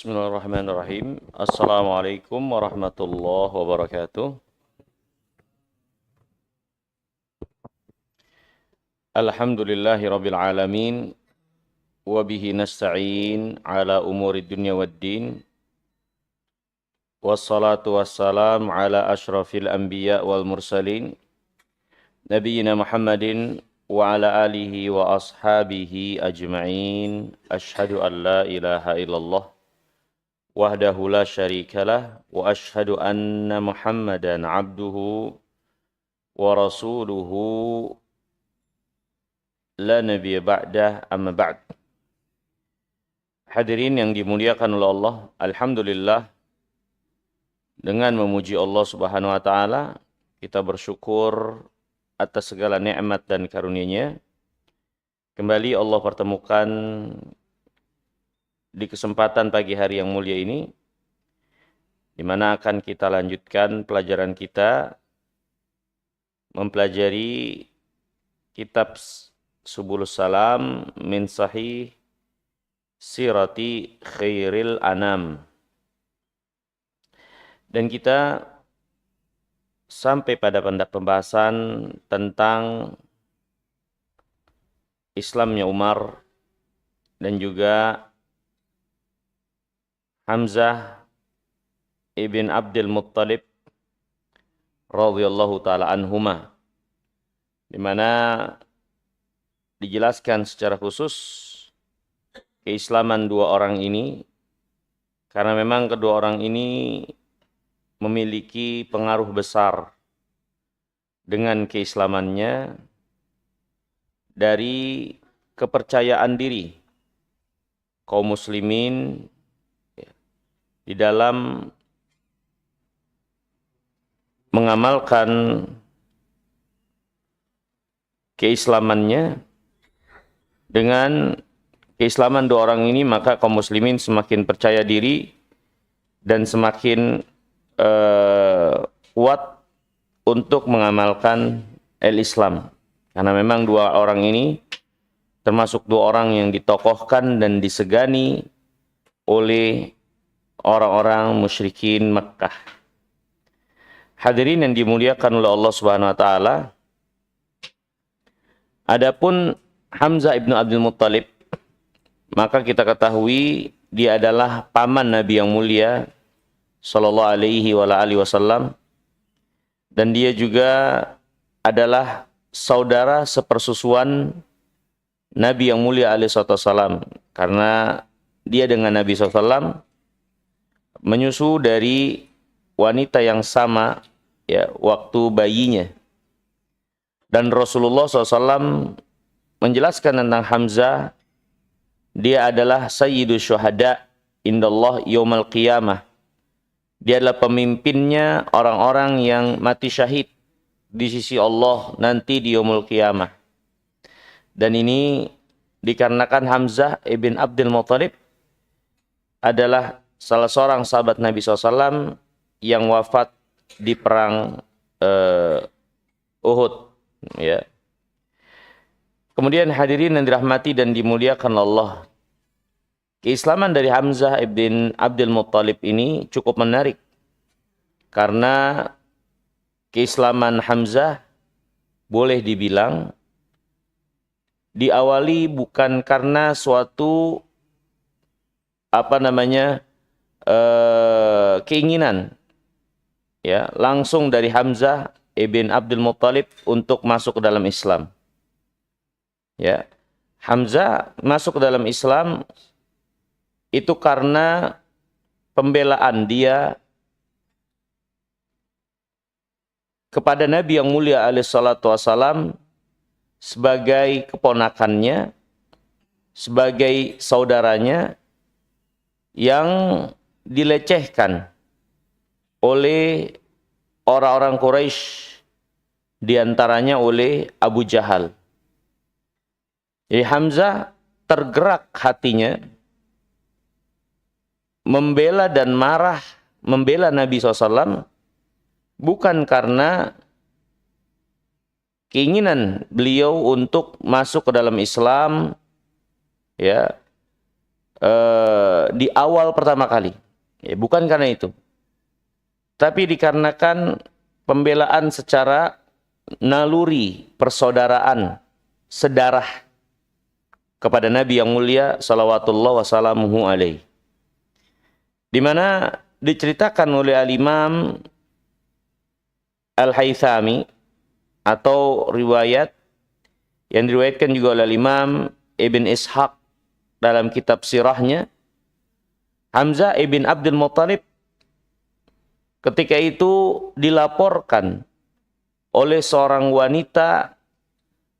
Bismillahirrahmanirrahim. Assalamualaikum warahmatullahi wabarakatuh. Alhamdulillahi rabbil alamin. Wabihi nasta'in ala umuri dunya waddin. Wassalatu wassalam ala ashrafil anbiya wal mursalin. Nabiyyina Muhammadin wa ala alihi wa ashabihi ajma'in. Ashhadu an la ilaha illallah wahdahu la syarikalah wa ashhadu anna Muhammadan abduhu wa rasuluhu la nabiyya ba'dah amma ba'd. Hadirin yang dimuliakan oleh Allah, alhamdulillah dengan memuji Allah Subhanahu wa taala kita bersyukur atas segala nikmat dan karunia-Nya. Kembali Allah pertemukan di kesempatan pagi hari yang mulia ini, di mana akan kita lanjutkan pelajaran kita mempelajari kitab Subulus Salam min Sahih Sirati Khairil Anam. Dan kita sampai pada pembahasan tentang Islamnya Umar dan juga Hamzah ibn Abdul Muttalib radhiyallahu taala anhuma, di mana dijelaskan secara khusus keislaman dua orang ini, karena memang kedua orang ini memiliki pengaruh besar dengan keislamannya dari kepercayaan diri kaum muslimin di dalam mengamalkan keislamannya. Dengan keislaman dua orang ini, maka kaum muslimin semakin percaya diri dan semakin kuat untuk mengamalkan Islam. Karena memang dua orang ini termasuk dua orang yang ditokohkan dan disegani oleh orang-orang musyrikin Makkah. Hadirin yang dimuliakan oleh Allah Subhanahu wa taala, adapun Hamzah ibnu Abdul Muttalib, maka kita ketahui dia adalah paman Nabi yang mulia sallallahu alaihi wasallam, dan dia juga adalah saudara sepersusuan Nabi yang mulia alaihi wasallam, karena dia dengan Nabi SAW menyusu dari wanita yang sama ya waktu bayinya. Dan Rasulullah SAW menjelaskan tentang Hamzah, dia adalah sayyidus syuhada indallah yaumal qiyamah. Dia adalah pemimpinnya orang-orang yang mati syahid di sisi Allah nanti di yaumul qiyamah. Dan ini dikarenakan Hamzah ibn Abdul Muttalib adalah salah seorang sahabat Nabi SAW yang wafat di perang Uhud. Ya. Kemudian hadirin yang dirahmati dan dimuliakan Allah, keislaman dari Hamzah ibn Abdul Muttalib ini cukup menarik, karena keislaman Hamzah boleh dibilang diawali bukan karena suatu keinginan ya langsung dari Hamzah ibn Abdul Muttalib untuk masuk ke dalam Islam. Ya, Hamzah masuk ke dalam Islam itu karena pembelaan dia kepada Nabi yang mulia alaihi salatu wassalam sebagai keponakannya, sebagai saudaranya yang dilecehkan oleh orang-orang Quraisy, diantaranya oleh Abu Jahal. Jadi Hamzah tergerak hatinya membela dan marah, membela Nabi SAW, bukan karena keinginan beliau untuk masuk ke dalam Islam, ya, di awal pertama kali. Ya, bukan karena itu. Tapi dikarenakan pembelaan secara naluri persaudaraan sedarah kepada Nabi yang mulia salawatullah wassalamuhu alaihi. Di mana diceritakan oleh Al-Imam Al-Haythami atau riwayat yang diriwayatkan juga oleh Imam Ibn Ishaq dalam kitab sirahnya, Hamzah ibn Abdul Muttalib ketika itu dilaporkan oleh seorang wanita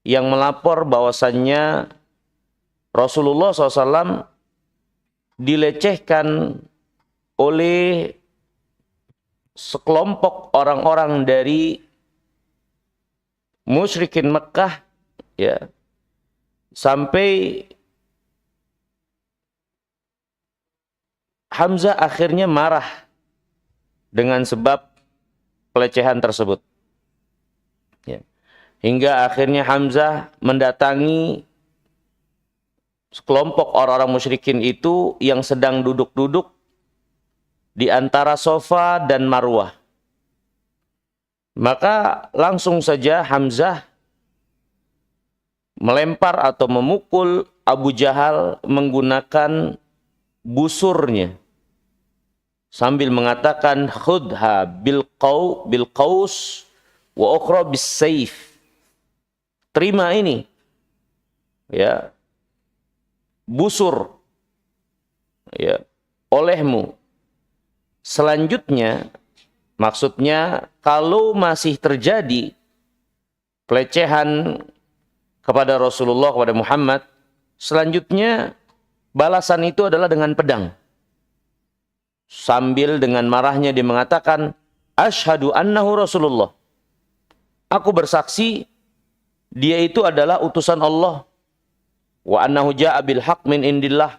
yang melapor bahwasannya Rasulullah SAW dilecehkan oleh sekelompok orang-orang dari musyrikin Mekah, ya, sampai Hamzah akhirnya marah dengan sebab pelecehan tersebut. Ya. Hingga akhirnya Hamzah mendatangi sekelompok orang-orang musyrikin itu yang sedang duduk-duduk di antara Sofa dan Marwah. Maka langsung saja Hamzah melempar atau memukul Abu Jahal menggunakan busurnya sambil mengatakan khudha bil qaus wa ukhra bis saif. Terima ini, ya, busur, ya, olehmu. Selanjutnya, maksudnya kalau masih terjadi pelecehan kepada Rasulullah, kepada Muhammad, selanjutnya balasan itu adalah dengan pedang. Sambil dengan marahnya dia mengatakan, asyhadu annahu Rasulullah. Aku bersaksi dia itu adalah utusan Allah. Wa annahu ja'a bil haq min indillah.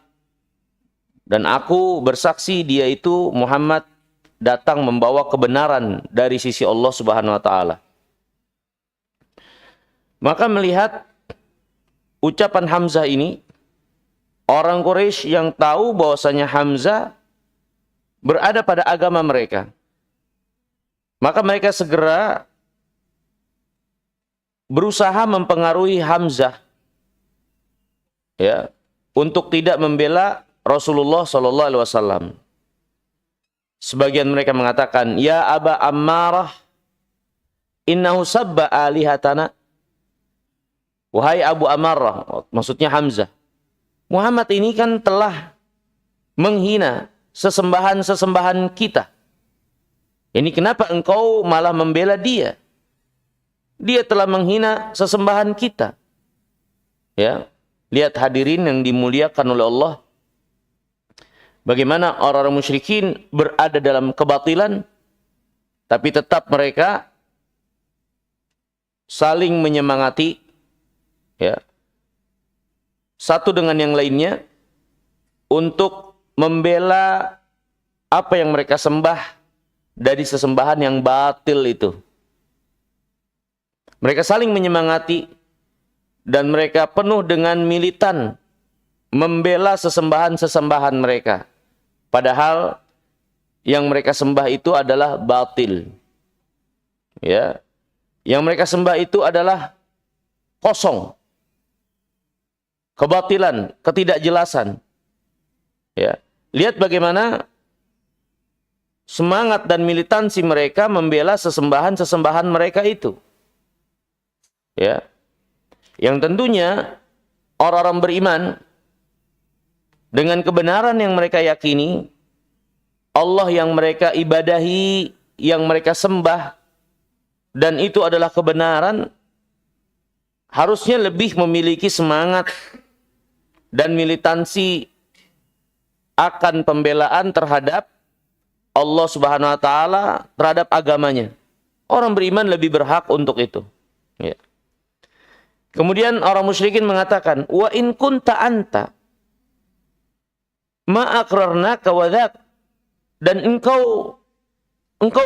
Dan aku bersaksi dia itu Muhammad datang membawa kebenaran dari sisi Allah Subhanahu wa taala. Maka melihat ucapan Hamzah ini, orang Quraisy yang tahu bahwasanya Hamzah berada pada agama mereka, maka mereka segera berusaha mempengaruhi Hamzah, ya, untuk tidak membela Rasulullah sallallahu alaihi wasallam. Sebagian mereka mengatakan, ya Aba Ammarah, innahu sabba alihatana. Wahai Abu Ammarah, maksudnya Hamzah, Muhammad ini kan telah menghina sesembahan-sesembahan kita. Ini kenapa engkau malah membela dia? Dia telah menghina sesembahan kita. Ya, lihat hadirin yang dimuliakan oleh Allah. Bagaimana orang-orang musyrikin berada dalam kebatilan, tapi tetap mereka saling menyemangati, ya, satu dengan yang lainnya untuk membela apa yang mereka sembah dari sesembahan yang batil itu. Mereka saling menyemangati dan mereka penuh dengan militan membela sesembahan-sesembahan mereka. Padahal yang mereka sembah itu adalah batil. Ya. Yang mereka sembah itu adalah kosong. Kebatilan, ketidakjelasan. Ya. Lihat bagaimana semangat dan militansi mereka membela sesembahan-sesembahan mereka itu. Ya. Yang tentunya orang-orang beriman dengan kebenaran yang mereka yakini, Allah yang mereka ibadahi, yang mereka sembah, dan itu adalah kebenaran, harusnya lebih memiliki semangat dan militansi akan pembelaan terhadap Allah Subhanahu wa taala, terhadap agamanya. Orang beriman lebih berhak untuk itu. Ya. Kemudian orang musyrikin mengatakan, wa in kunta anta ma aqrarnaka wa dzak, dan engkau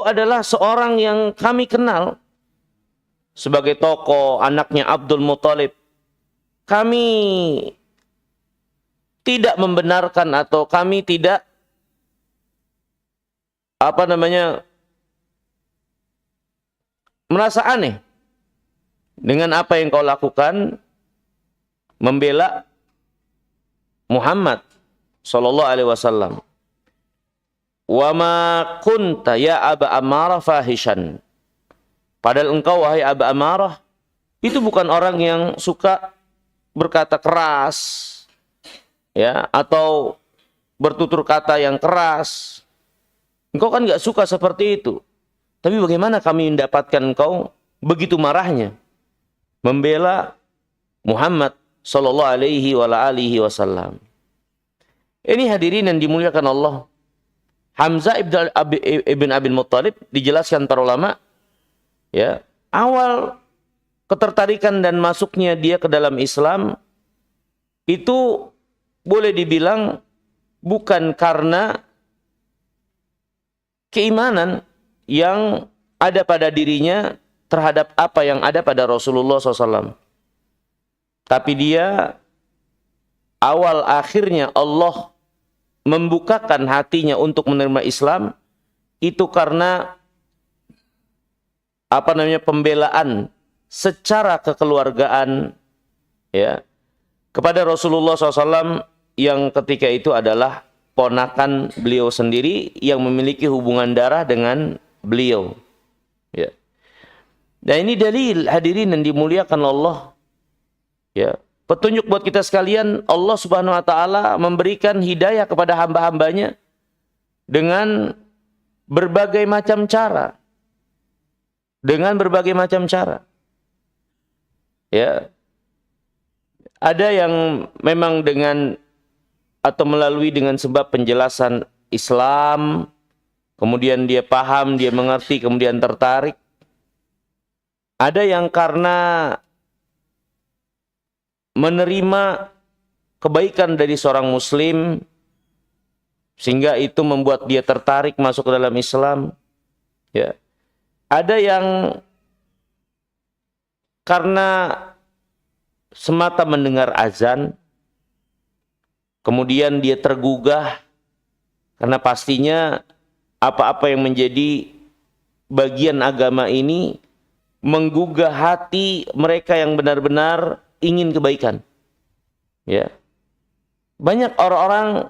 adalah seorang yang kami kenal sebagai tokoh, anaknya Abdul Muttalib. Kami tidak membenarkan atau kami tidak merasa aneh dengan apa yang kau lakukan membela Muhammad sallallahu alaihi wasallam. Wa ma kunta ya Aba Ammarah fahishan. Padahal engkau wahai Aba Ammarah itu bukan orang yang suka berkata keras, ya, atau bertutur kata yang keras. Engkau kan nggak suka seperti itu. Tapi bagaimana kami mendapatkan engkau begitu marahnya membela Muhammad sallallahu alaihi wasallam. Ini hadirin yang dimuliakan Allah. Hamzah ibn Abdul Muttalib dijelaskan para ulama, ya, awal ketertarikan dan masuknya dia ke dalam Islam itu boleh dibilang bukan karena keimanan yang ada pada dirinya terhadap apa yang ada pada Rasulullah SAW. Tapi dia awal akhirnya Allah membukakan hatinya untuk menerima Islam itu karena pembelaan secara kekeluargaan, ya, kepada Rasulullah SAW yang ketika itu adalah ponakan beliau sendiri yang memiliki hubungan darah dengan beliau, ya. Dan ini dalil hadirin yang dimuliakan Allah, ya, petunjuk buat kita sekalian. Allah Subhanahu wa taala memberikan hidayah kepada hamba-hambanya dengan berbagai macam cara. Dengan berbagai macam cara. Ya. Ada yang memang dengan atau melalui dengan sebab penjelasan Islam, kemudian dia paham, dia mengerti, kemudian tertarik. Ada yang karena menerima kebaikan dari seorang muslim sehingga itu membuat dia tertarik masuk ke dalam Islam, ya. Ada yang karena semata mendengar azan kemudian dia tergugah karena pastinya apa-apa yang menjadi bagian agama ini menggugah hati mereka yang benar-benar ingin kebaikan, ya. Banyak orang-orang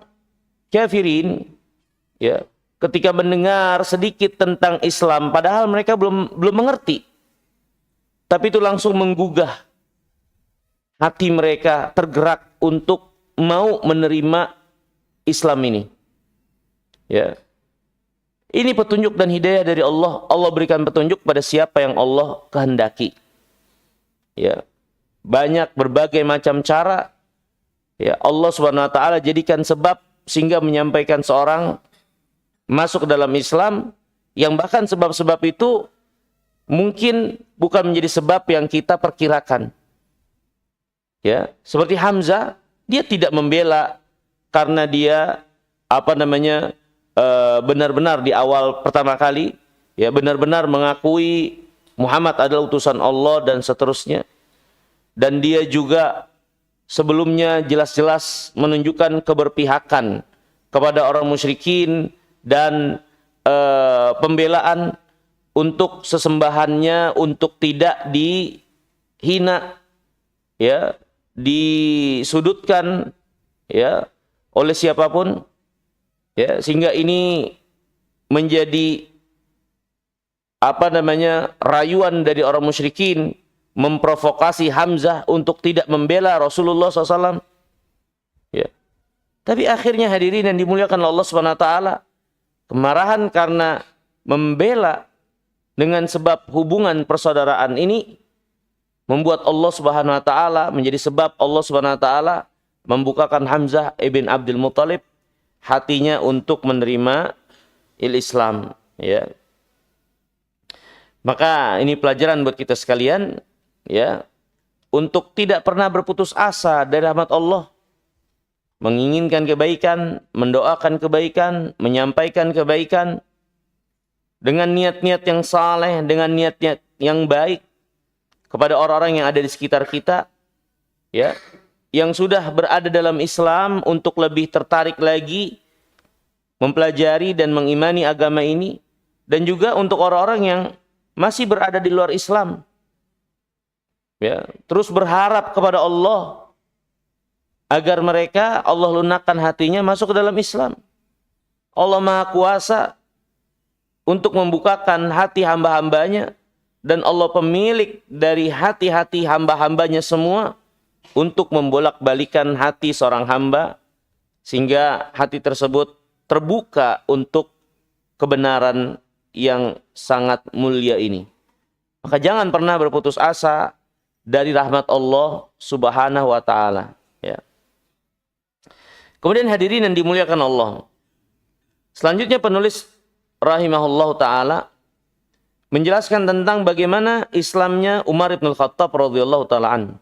kafirin, ya, ketika mendengar sedikit tentang Islam padahal mereka belum mengerti, tapi itu langsung menggugah hati mereka, tergerak untuk mau menerima Islam ini, ya. Ini petunjuk dan hidayah dari Allah. Allah berikan petunjuk pada siapa yang Allah kehendaki, ya. Banyak berbagai macam cara, ya, Allah Subhanahu wa taala jadikan sebab sehingga menyampaikan seorang masuk ke dalam Islam, yang bahkan sebab-sebab itu mungkin bukan menjadi sebab yang kita perkirakan. Ya, seperti Hamzah, dia tidak membela karena dia benar-benar di awal pertama kali, ya, benar-benar mengakui Muhammad adalah utusan Allah dan seterusnya. Dan dia juga sebelumnya jelas-jelas menunjukkan keberpihakan kepada orang musyrikin dan pembelaan untuk sesembahannya untuk tidak dihina, ya, disudutkan, ya, oleh siapapun, ya, sehingga ini menjadi rayuan dari orang musyrikin memprovokasi Hamzah untuk tidak membela Rasulullah SAW. Ya. Tapi akhirnya hadirin yang dimuliakan Allah Subhanahu Wa Taala, kemarahan karena membela dengan sebab hubungan persaudaraan ini membuat Allah Subhanahu Wa Taala menjadi sebab Allah Subhanahu Wa Taala membukakan Hamzah ibn Abdul Muttalib hatinya untuk menerima Islam. Ya. Maka ini pelajaran buat kita sekalian, ya, untuk tidak pernah berputus asa dari rahmat Allah, menginginkan kebaikan, mendoakan kebaikan, menyampaikan kebaikan dengan niat-niat yang saleh, dengan niat-niat yang baik kepada orang-orang yang ada di sekitar kita, ya. yang sudah berada dalam Islam untuk lebih tertarik lagi mempelajari dan mengimani agama ini, dan juga untuk orang-orang yang masih berada di luar Islam, ya, terus berharap kepada Allah agar mereka Allah lunakkan hatinya masuk ke dalam Islam. Allah Maha Kuasa untuk membukakan hati hamba-hambanya, dan Allah pemilik dari hati-hati hamba-hambanya semua untuk membolak-balikan hati seorang hamba sehingga hati tersebut terbuka untuk kebenaran yang sangat mulia ini. Maka jangan pernah berputus asa dari rahmat Allah Subhanahu wa taala, ya. Kemudian hadirin yang dimuliakan Allah, selanjutnya penulis rahimahullah taala menjelaskan tentang bagaimana Islamnya Umar bin Khattab radhiyallahu taala anhu.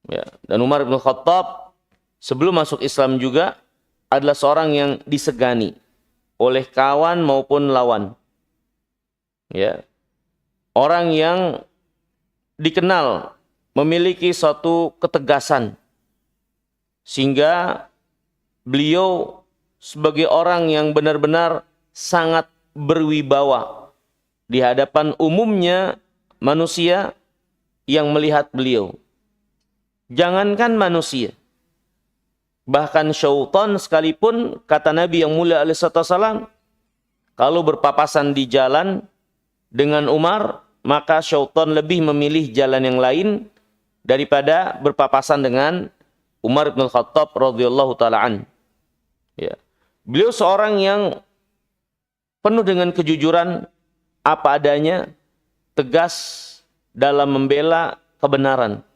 Ya, dan Umar bin Khattab sebelum masuk Islam juga adalah seorang yang disegani oleh kawan maupun lawan. Ya. Orang yang dikenal memiliki suatu ketegasan sehingga beliau sebagai orang yang benar-benar sangat berwibawa di hadapan umumnya manusia yang melihat beliau. Jangankan manusia, bahkan syaitan sekalipun, kata Nabi yang mulia alaihissalam, kalau berpapasan di jalan dengan Umar, maka syaitan lebih memilih jalan yang lain daripada berpapasan dengan Umar bin Khattab radhiyallahu taala an. Ya. Beliau seorang yang penuh dengan kejujuran, apa adanya, tegas dalam membela kebenaran.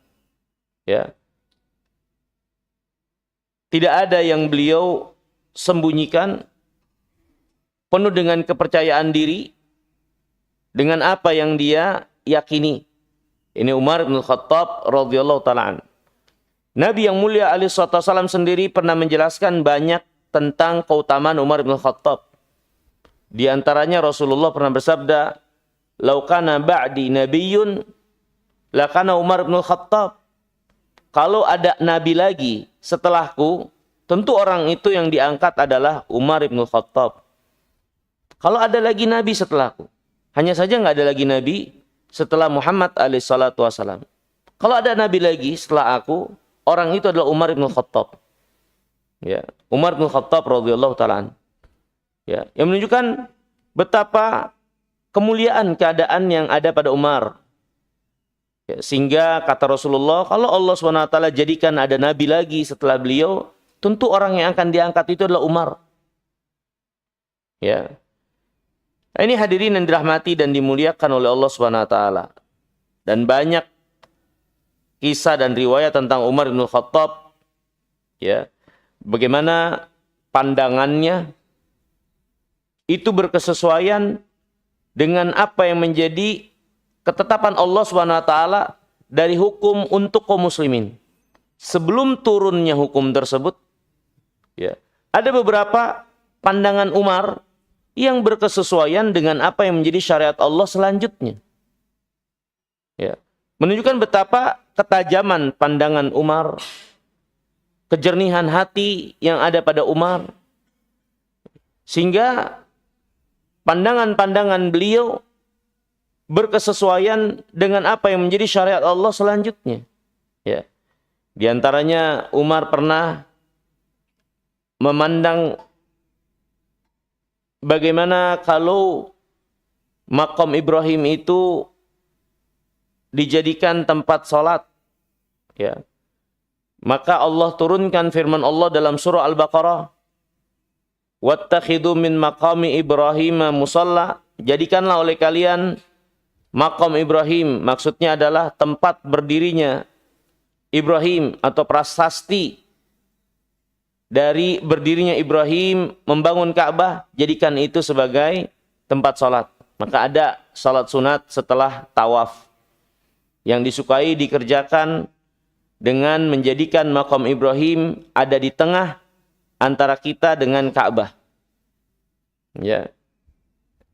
Ya. Tidak ada yang beliau sembunyikan, penuh dengan kepercayaan diri dengan apa yang dia yakini. Ini Umar bin Khattab radhiyallahu taala an. Nabi yang mulia alaihi wasallam sendiri pernah menjelaskan banyak tentang keutamaan Umar bin Khattab. Di antaranya Rasulullah pernah bersabda, "Lau kana ba'di nabiyyun lakana Umar bin Khattab." Kalau ada nabi lagi setelahku, tentu orang itu yang diangkat adalah Umar bin Khattab. Kalau ada lagi nabi setelahku, hanya saja nggak ada lagi nabi setelah Muhammad alaihissalatu wassalam. Kalau ada nabi lagi setelah aku, orang itu adalah Umar bin Khattab. Ya, Umar bin Khattab radhiyallahu taala. Ya, yang menunjukkan betapa kemuliaan keadaan yang ada pada Umar. Ya, sehingga kata Rasulullah, kalau Allah SWT jadikan ada nabi lagi setelah beliau, tentu orang yang akan diangkat itu adalah Umar. Ya. Nah, ini hadirin yang dirahmati dan dimuliakan oleh Allah SWT. Dan banyak kisah dan riwayat tentang Umar bin Khattab. Ya. Bagaimana pandangannya itu berkesesuaian dengan apa yang menjadi ketetapan Allah SWT dari hukum untuk kaum muslimin. Sebelum turunnya hukum tersebut, ya, ada beberapa pandangan Umar yang berkesesuaian dengan apa yang menjadi syariat Allah selanjutnya. Ya, menunjukkan betapa ketajaman pandangan Umar, kejernihan hati yang ada pada Umar, sehingga pandangan-pandangan beliau berkesesuaian dengan apa yang menjadi syariat Allah selanjutnya. Ya. Di antaranya Umar pernah memandang bagaimana kalau makam Ibrahim itu dijadikan tempat sholat. Ya. Maka Allah turunkan firman Allah dalam surah Al-Baqarah, "Wattakhidhu min maqami Ibrahim musalla." Jadikanlah oleh kalian makam Ibrahim, maksudnya adalah tempat berdirinya Ibrahim atau prasasti dari berdirinya Ibrahim membangun Ka'bah, jadikan itu sebagai tempat salat. Maka ada salat sunat setelah tawaf yang disukai dikerjakan dengan menjadikan makam Ibrahim ada di tengah antara kita dengan Ka'bah. Ya.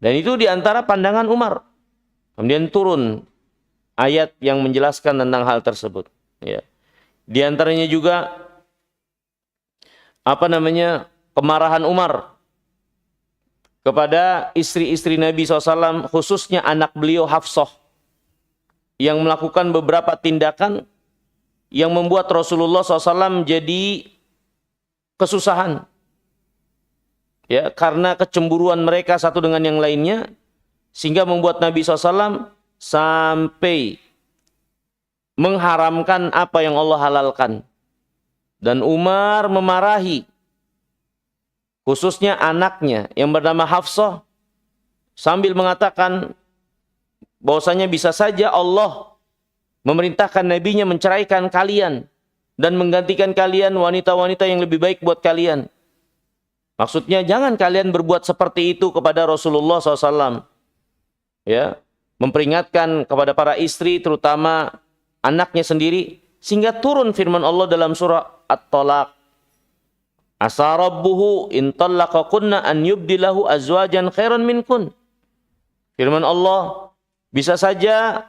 Dan itu di antara pandangan Umar. Kemudian turun ayat yang menjelaskan tentang hal tersebut. Ya. Di antaranya juga kemarahan Umar kepada istri-istri Nabi SAW, khususnya anak beliau Hafsah, yang melakukan beberapa tindakan yang membuat Rasulullah SAW jadi kesusahan. Ya, karena kecemburuan mereka satu dengan yang lainnya, sehingga membuat Nabi SAW sampai mengharamkan apa yang Allah halalkan. Dan Umar memarahi khususnya anaknya yang bernama Hafsah, sambil mengatakan bahwasanya bisa saja Allah memerintahkan nabinya menceraikan kalian dan menggantikan kalian wanita-wanita yang lebih baik buat kalian. Maksudnya jangan kalian berbuat seperti itu kepada Rasulullah SAW. Ya, memperingatkan kepada para istri, terutama anaknya sendiri, sehingga turun firman Allah dalam surah At-Talaq. Asa rabbuhu in talaqakunna an yubdilahu azwajan khairan minkun. Firman Allah, bisa saja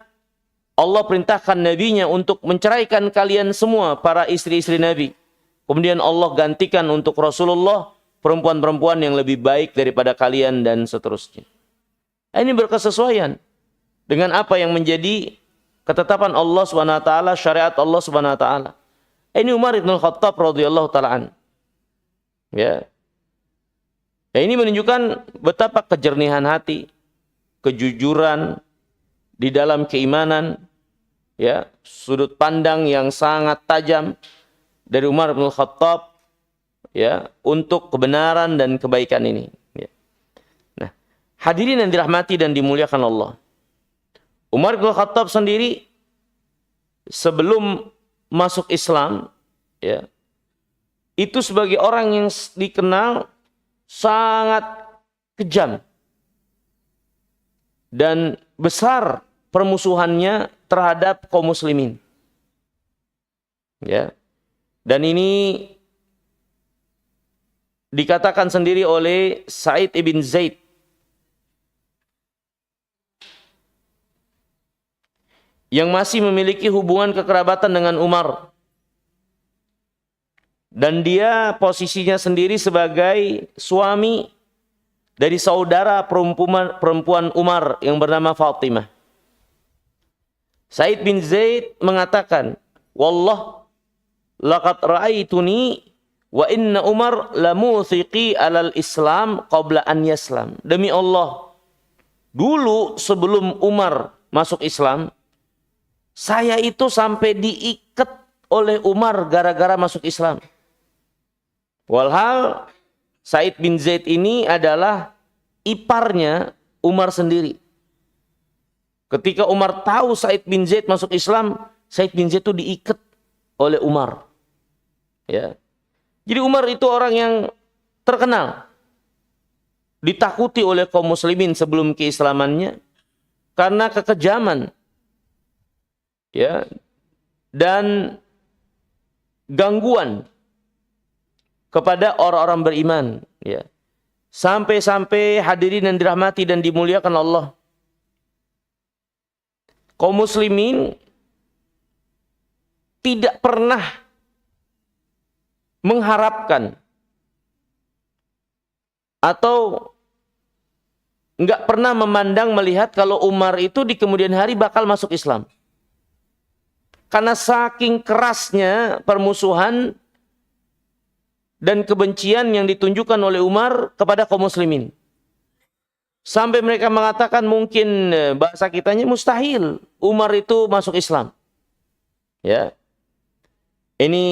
Allah perintahkan nabinya untuk menceraikan kalian semua, para istri-istri Nabi. Kemudian Allah gantikan untuk Rasulullah perempuan-perempuan yang lebih baik daripada kalian, dan seterusnya. Ini berkesesuaian dengan apa yang menjadi ketetapan Allah SWT, syariat Allah SWT. Ini Umar ibn Khattab radhiyallahu ta'ala an. Ya. Ini menunjukkan betapa kejernihan hati, kejujuran di dalam keimanan, ya, sudut pandang yang sangat tajam dari Umar bin Khattab, ya, untuk kebenaran dan kebaikan ini. Ya. Nah, hadirin yang dirahmati dan dimuliakan Allah, Umar bin Khattab sendiri sebelum masuk Islam, ya, itu sebagai orang yang dikenal sangat kejam dan besar permusuhannya terhadap kaum muslimin. Ya. Dan ini dikatakan sendiri oleh Sa'id ibn Zaid, yang masih memiliki hubungan kekerabatan dengan Umar. Dan dia posisinya sendiri sebagai suami dari saudara perempuan Umar yang bernama Fatimah. Sa'id bin Zaid mengatakan, "Wallah, laqad ra'aituni wa inna Umar lamuthiqi alal Islam qabla an yaslam." Demi Allah, dulu sebelum Umar masuk Islam, saya itu sampai diikat oleh Umar gara-gara masuk Islam. Walhal Sa'id bin Zaid ini adalah iparnya Umar sendiri. Ketika Umar tahu Sa'id bin Zaid masuk Islam, Sa'id bin Zaid itu diikat oleh Umar. Ya. Jadi Umar itu orang yang terkenal, ditakuti oleh kaum muslimin sebelum keislamannya karena kekejaman, ya, dan gangguan kepada orang-orang beriman, ya. Sampai-sampai hadirin yang dirahmati dan dimuliakan Allah, kaum muslimin tidak pernah mengharapkan atau nggak pernah memandang melihat kalau Umar itu di kemudian hari bakal masuk Islam. Karena saking kerasnya permusuhan dan kebencian yang ditunjukkan oleh Umar kepada kaum muslimin. Sampai mereka mengatakan, mungkin bahasa kitanya mustahil Umar itu masuk Islam. Ya. Ini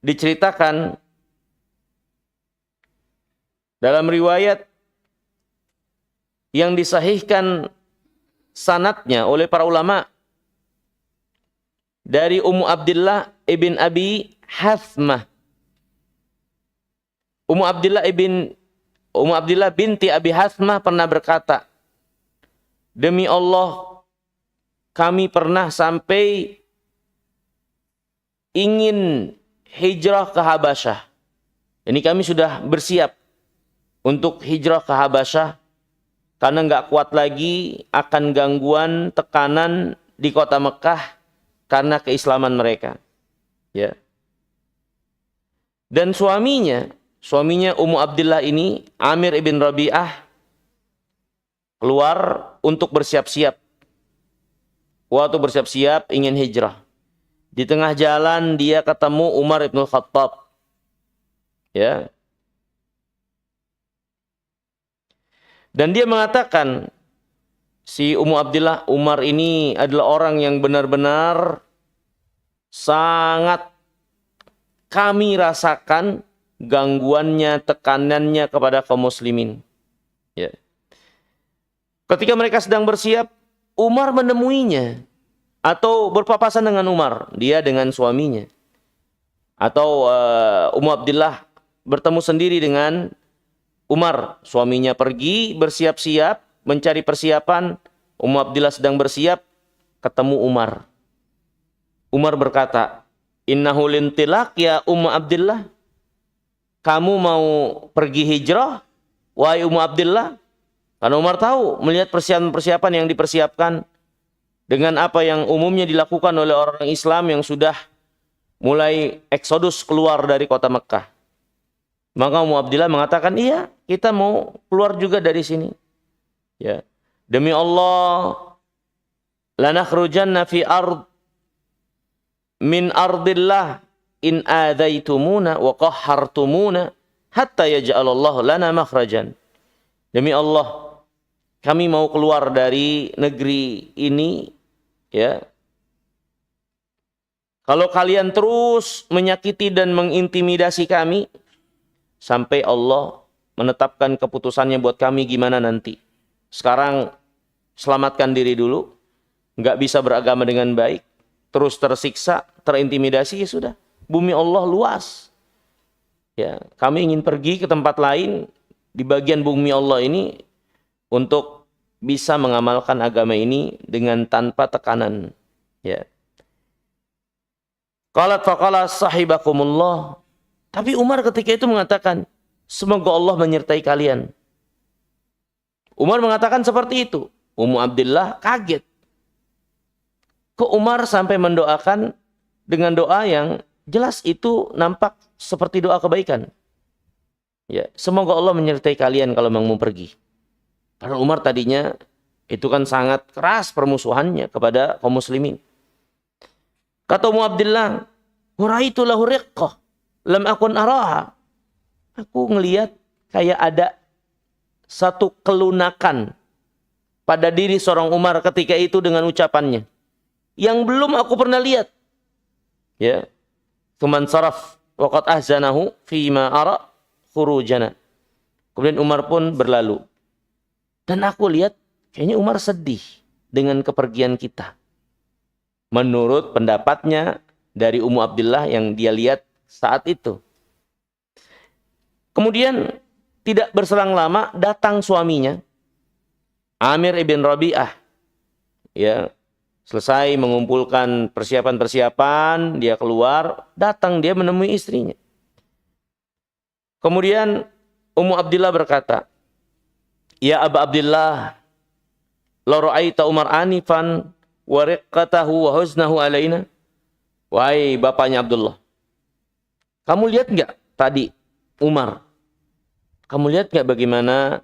diceritakan dalam riwayat yang disahihkan sanadnya oleh para ulama dari Ummu Abdillah ibn Abi Hathmah. Ummu Abdillah binti Abi Hathmah pernah berkata, "Demi Allah, kami pernah sampai ingin hijrah ke Habasyah." Ini kami sudah bersiap untuk hijrah ke Habasyah karena nggak kuat lagi akan gangguan, tekanan di kota Mekah karena keislaman mereka. Ya. Dan suaminya Ummu Abdillah ini, Amir ibn Rabi'ah, keluar untuk bersiap-siap. Waktu bersiap-siap ingin hijrah. Di tengah jalan dia ketemu Umar ibn Khattab. Ya. Dan dia mengatakan, si Ummu Abdillah, Umar ini adalah orang yang benar-benar sangat kami rasakan gangguannya, tekanannya kepada kaum muslimin. Ya. Ketika mereka sedang bersiap, Umar menemuinya atau berpapasan dengan Umar, dia dengan suaminya. Atau Ummu Abdillah bertemu sendiri dengan Umar, suaminya pergi bersiap-siap, mencari persiapan. Ummu Abdillah sedang bersiap, ketemu Umar. Umar berkata, "Innahu lintilaq ya Ummu Abdillah." Kamu mau pergi hijrah, wahai Ummu Abdillah? Karena Umar tahu, melihat persiapan-persiapan yang dipersiapkan dengan apa yang umumnya dilakukan oleh orang Islam yang sudah mulai eksodus keluar dari kota Mekah. Maka Ummu Abdillah mengatakan, iya, kita mau keluar juga dari sini. Ya. Demi Allah, lanakhrujanna fi ard min ardillah in adaitumuna wa qahhartumuna hatta yaj'alallahu lana makhrajan. Demi Allah, kami mau keluar dari negeri ini, ya. Kalau kalian terus menyakiti dan mengintimidasi kami, sampai Allah menetapkan keputusannya buat kami gimana nanti. Sekarang selamatkan diri dulu, nggak bisa beragama dengan baik, terus tersiksa, terintimidasi, ya sudah. Bumi Allah luas. Ya, kami ingin pergi ke tempat lain di bagian bumi Allah ini untuk bisa mengamalkan agama ini dengan tanpa tekanan. Ya. Qalat faqala sahibakumullah. Tapi Umar ketika itu mengatakan, semoga Allah menyertai kalian. Umar mengatakan seperti itu. Ummu Abdillah kaget. Kok Umar sampai mendoakan dengan doa yang jelas itu nampak seperti doa kebaikan. Ya, semoga Allah menyertai kalian kalau mau pergi. Karena Umar tadinya itu kan sangat keras permusuhannya kepada kaum muslimin. Kata Ummu Abdillah, "Huraitu lahu riqqah, lam akun araha." Aku ngelihat kayak ada satu kelunakan pada diri seorang Umar ketika itu dengan ucapannya yang belum aku pernah lihat. Ya. Tuman saraf waqad ahzanahu fima ara khurujana. Kemudian Umar pun berlalu. Dan aku lihat kayaknya Umar sedih dengan kepergian kita. Menurut pendapatnya dari Ummu Abdillah yang dia lihat saat itu. Kemudian tidak berselang lama datang suaminya, Amir ibn Rabi'ah. Ya, selesai mengumpulkan persiapan-persiapan, dia keluar, datang dia menemui istrinya. Kemudian Ummu Abdillah berkata, "Ya Aba Abdillah, la ra'aita Umar anifan wa riqqatahu wa huznahu alaina." Wahai bapaknya Abdullah, kamu lihat enggak tadi Umar? Kamu lihat enggak bagaimana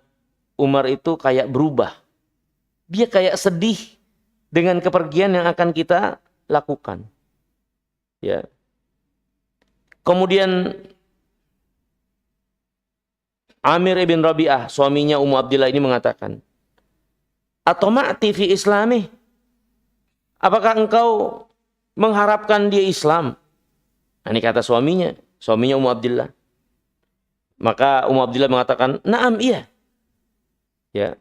Umar itu kayak berubah? Dia kayak sedih dengan kepergian yang akan kita lakukan. Ya. Kemudian Amir ibn Rabi'ah, suaminya Ummu Abdillah ini mengatakan, "Atoma'ti fi islami?" Apakah engkau mengharapkan dia Islam? Nah, ini kata suaminya Ummu Abdillah. Maka Ummu Abdillah mengatakan, "Na'am, iya." Ya.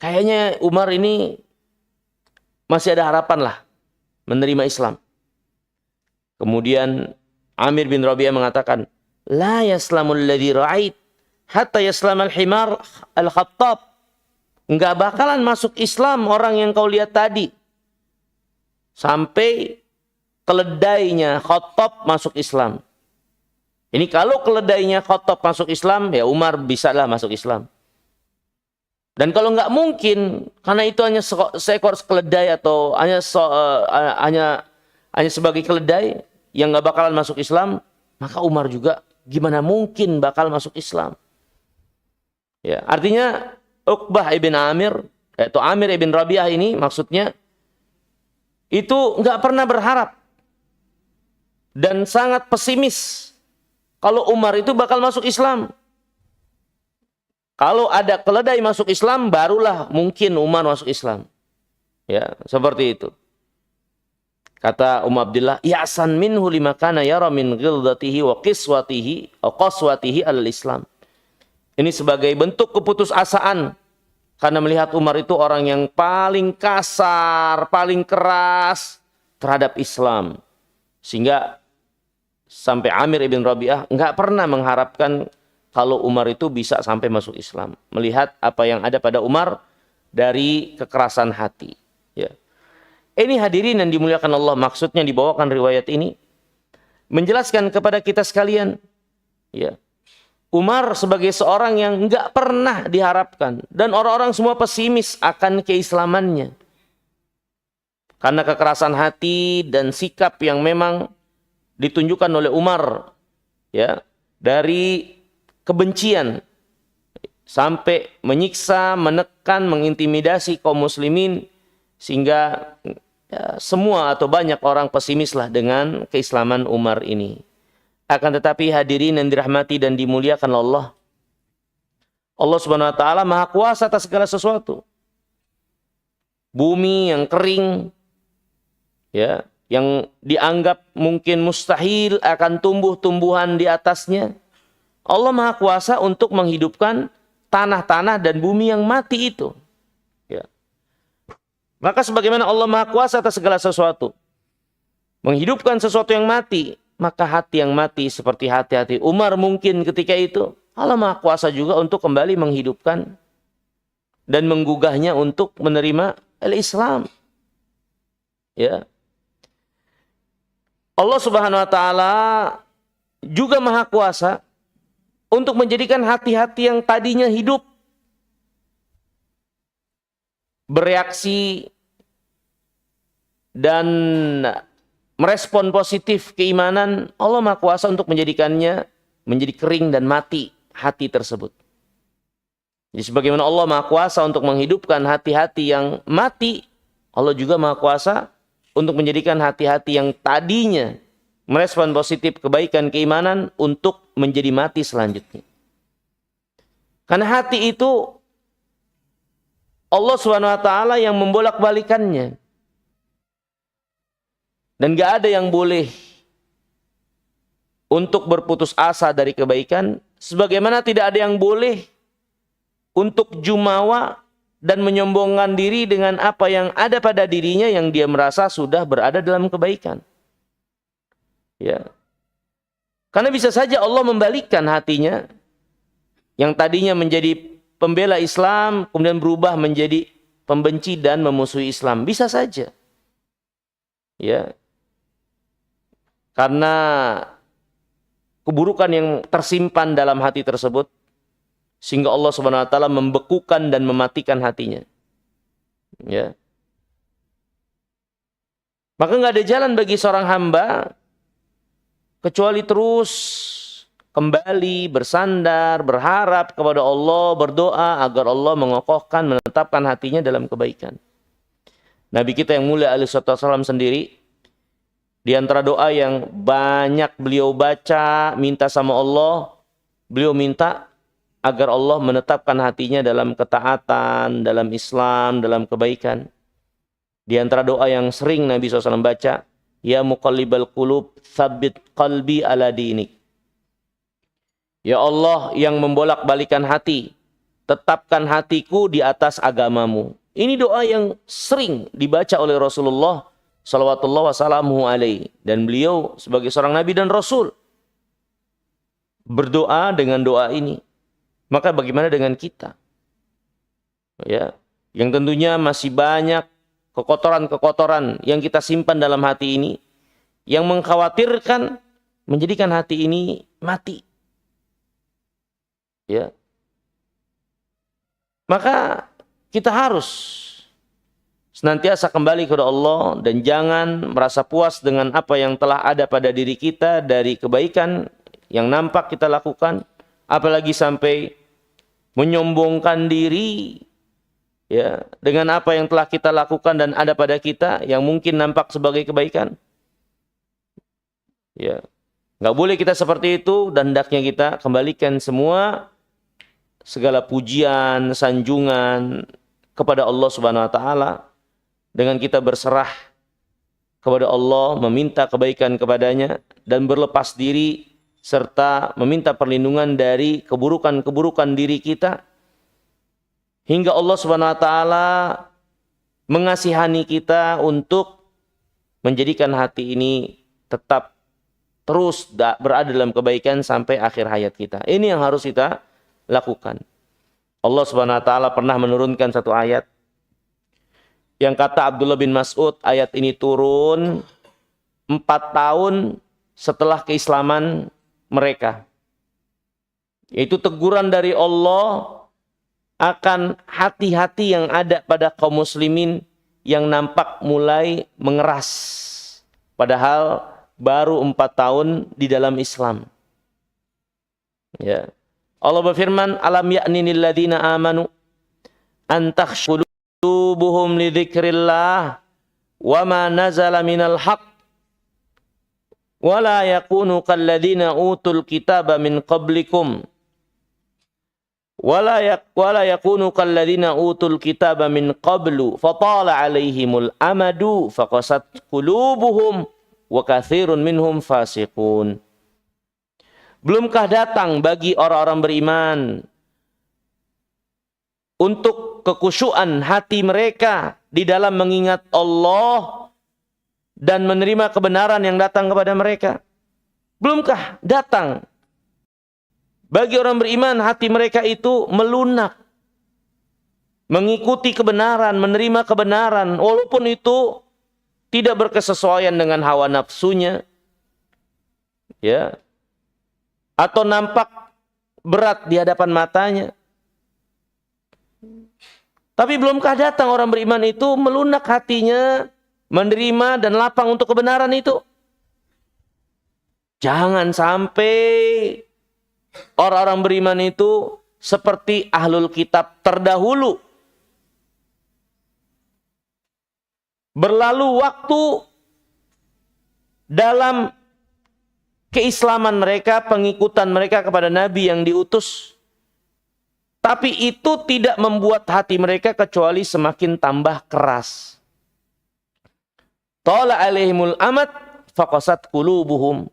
Kayaknya Umar ini masih ada harapan lah menerima Islam. Kemudian Amir bin Rabi'ah mengatakan, "La yaslamul ladzi ra'ait hatta yaslamal himar al-Khattab." Enggak bakalan masuk Islam orang yang kau lihat tadi sampai keledainya Khattab masuk Islam. Ini kalau keledainya Khattab masuk Islam, ya Umar bisalah masuk Islam. Dan kalau nggak mungkin, karena itu hanya seekor keledai atau hanya hanya sebagai keledai yang nggak bakalan masuk Islam, maka Umar juga gimana mungkin bakal masuk Islam. Ya, artinya Uqbah ibn Amir atau Amir ibn Rabi'ah ini maksudnya itu nggak pernah berharap dan sangat pesimis kalau Umar itu bakal masuk Islam. Kalau ada keledai masuk Islam, barulah mungkin Umar masuk Islam. Ya, seperti itu. Kata Abdillah, "Ya'san minhu lima kana yara min ghildatihi wa qaswatihi al-Islam." Ini sebagai bentuk keputusasaan karena melihat Umar itu orang yang paling kasar, paling keras terhadap Islam. Sehingga sampai Amir ibn Rabi'ah enggak pernah mengharapkan kalau Umar itu bisa sampai masuk Islam. Melihat apa yang ada pada Umar dari kekerasan hati. Ya. Ini hadirin yang dimuliakan Allah, maksudnya dibawakan riwayat ini menjelaskan kepada kita sekalian, ya, Umar sebagai seorang yang enggak pernah diharapkan dan orang-orang semua pesimis akan keislamannya karena kekerasan hati dan sikap yang memang ditunjukkan oleh Umar, ya, dari kebencian sampai menyiksa, menekan, mengintimidasi kaum muslimin sehingga ya, semua atau banyak orang pesimislah dengan keislaman Umar ini. Akan tetapi hadirin yang dirahmati dan dimuliakan Allah, Allah Subhanahu wa taala Maha Kuasa atas segala sesuatu. Bumi yang kering, ya, yang dianggap mungkin mustahil akan tumbuh-tumbuhan di atasnya, Allah Maha Kuasa untuk menghidupkan tanah-tanah dan bumi yang mati itu. Ya. Maka sebagaimana Allah Maha Kuasa atas segala sesuatu, menghidupkan sesuatu yang mati, maka hati yang mati seperti hati-hati Umar mungkin ketika itu, Allah Maha Kuasa juga untuk kembali menghidupkan dan menggugahnya untuk menerima Islam. Ya. Allah Subhanahu wa taala juga Maha Kuasa untuk menjadikan hati-hati yang tadinya hidup bereaksi dan merespon positif keimanan, Allah Maha Kuasa untuk menjadikannya menjadi kering dan mati hati tersebut. Jadi sebagaimana Allah Maha Kuasa untuk menghidupkan hati-hati yang mati, Allah juga Maha Kuasa untuk menjadikan hati-hati yang tadinya merespon positif kebaikan keimanan untuk menjadi mati selanjutnya. Karena hati itu Allah SWT yang membolak-balikannya. Dan gak ada yang boleh untuk berputus asa dari kebaikan, sebagaimana tidak ada yang boleh untuk jumawa dan menyombongkan diri dengan apa yang ada pada dirinya yang dia merasa sudah berada dalam kebaikan. Ya. Karena bisa saja Allah membalikkan hatinya yang tadinya menjadi pembela Islam kemudian berubah menjadi pembenci dan memusuhi Islam. Bisa saja. Ya. Karena keburukan yang tersimpan dalam hati tersebut sehingga Allah Subhanahu wa taala membekukan dan mematikan hatinya. Ya. Maka enggak ada jalan bagi seorang hamba kecuali terus kembali bersandar, berharap kepada Allah, berdoa agar Allah mengokohkan, menetapkan hatinya dalam kebaikan. Nabi kita yang mulia alaihi wasallam sendiri, di antara doa yang banyak beliau baca, minta sama Allah, beliau minta agar Allah menetapkan hatinya dalam ketaatan, dalam Islam, dalam kebaikan. Di antara doa yang sering Nabi SAW baca, Ya muqallibal qulub, tsabbit qalbi ala dinik. Ya Allah yang membolak-balikan hati, tetapkan hatiku di atas agamamu. Ini doa yang sering dibaca oleh Rasulullah sallallahu wasallamu alaihi, dan beliau sebagai seorang nabi dan rasul berdoa dengan doa ini. Maka bagaimana dengan kita? Ya, yang tentunya masih banyak kekotoran-kekotoran yang kita simpan dalam hati ini yang mengkhawatirkan menjadikan hati ini mati. Ya. Maka kita harus senantiasa kembali kepada Allah dan jangan merasa puas dengan apa yang telah ada pada diri kita dari kebaikan yang nampak kita lakukan, apalagi sampai menyombongkan diri ya dengan apa yang telah kita lakukan dan ada pada kita yang mungkin nampak sebagai kebaikan. Ya, nggak boleh kita seperti itu dan hendaknya kita kembalikan semua segala pujian, sanjungan kepada Allah Subhanahu wa taala dengan kita berserah kepada Allah, meminta kebaikan kepadanya dan berlepas diri serta meminta perlindungan dari keburukan-keburukan diri kita hingga Allah Subhanahu wa taala mengasihani kita untuk menjadikan hati ini tetap terus berada dalam kebaikan sampai akhir hayat kita. Ini yang harus kita lakukan. Allah Subhanahu wa taala pernah menurunkan satu ayat yang kata Abdullah bin Mas'ud, ayat ini turun 4 tahun setelah keislaman mereka. Yaitu teguran dari Allah akan hati-hati yang ada pada kaum muslimin yang nampak mulai mengeras. Padahal baru 4 tahun di dalam Islam. Ya. Allah berfirman, alam ya'ninil ladzina amanu an takhshu qulubuhum li dzikrillah wa ma nazala minal haqq wa la yakunu kal ladzina utul kitaba min qablikum wa la yakunu kal ladzina utul kitaba min qablu fatala alaihimul amadu faqasat qulubuhum wa katsirun minhum fasiqun. Belumkah datang bagi orang-orang beriman untuk kekhusyuan hati mereka di dalam mengingat Allah dan menerima kebenaran yang datang kepada mereka? Belumkah datang bagi orang beriman hati mereka itu melunak, mengikuti kebenaran, menerima kebenaran, walaupun itu tidak berkesesuaian dengan hawa nafsunya, ya, atau nampak berat di hadapan matanya. Tapi belumkah datang orang beriman itu melunak hatinya, menerima dan lapang untuk kebenaran itu? Jangan sampai orang-orang beriman itu seperti ahlul kitab terdahulu. Berlalu waktu dalam keislaman mereka, pengikutan mereka kepada Nabi yang diutus. Tapi itu tidak membuat hati mereka kecuali semakin tambah keras. Tala alaihimul amad faqasat qulubuhum.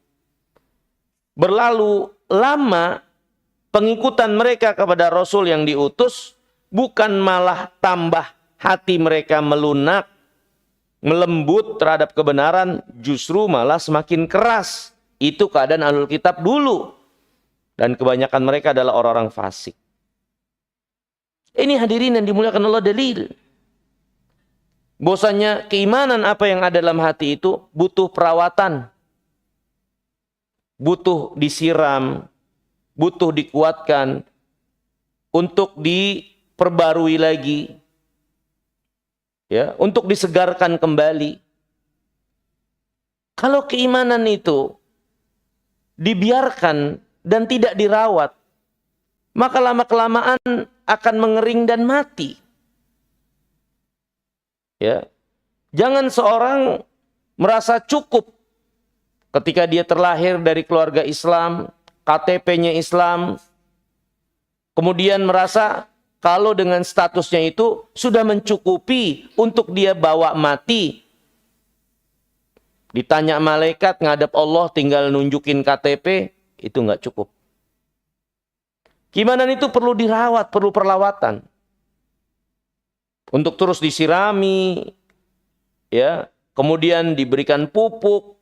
Berlalu lama pengikutan mereka kepada Rasul yang diutus, bukan malah tambah hati mereka melunak, melembut terhadap kebenaran, justru malah semakin keras. Itu keadaan ahlul kitab dulu. Dan kebanyakan mereka adalah orang-orang fasik. Ini hadirin yang dimuliakan Allah dalil. Bahwasanya keimanan apa yang ada dalam hati itu butuh perawatan. Butuh disiram. Butuh dikuatkan. Untuk diperbarui lagi. Ya, untuk disegarkan kembali. Kalau keimanan itu dibiarkan dan tidak dirawat, maka lama-kelamaan akan mengering dan mati. Ya. Jangan seorang merasa cukup ketika dia terlahir dari keluarga Islam, KTP-nya Islam, kemudian merasa kalau dengan statusnya itu sudah mencukupi untuk dia bawa mati. Ditanya malaikat ngadep Allah tinggal nunjukin KTP, itu nggak cukup. Keimanan itu perlu dirawat, perlu perawatan. Untuk terus disirami, ya, kemudian diberikan pupuk,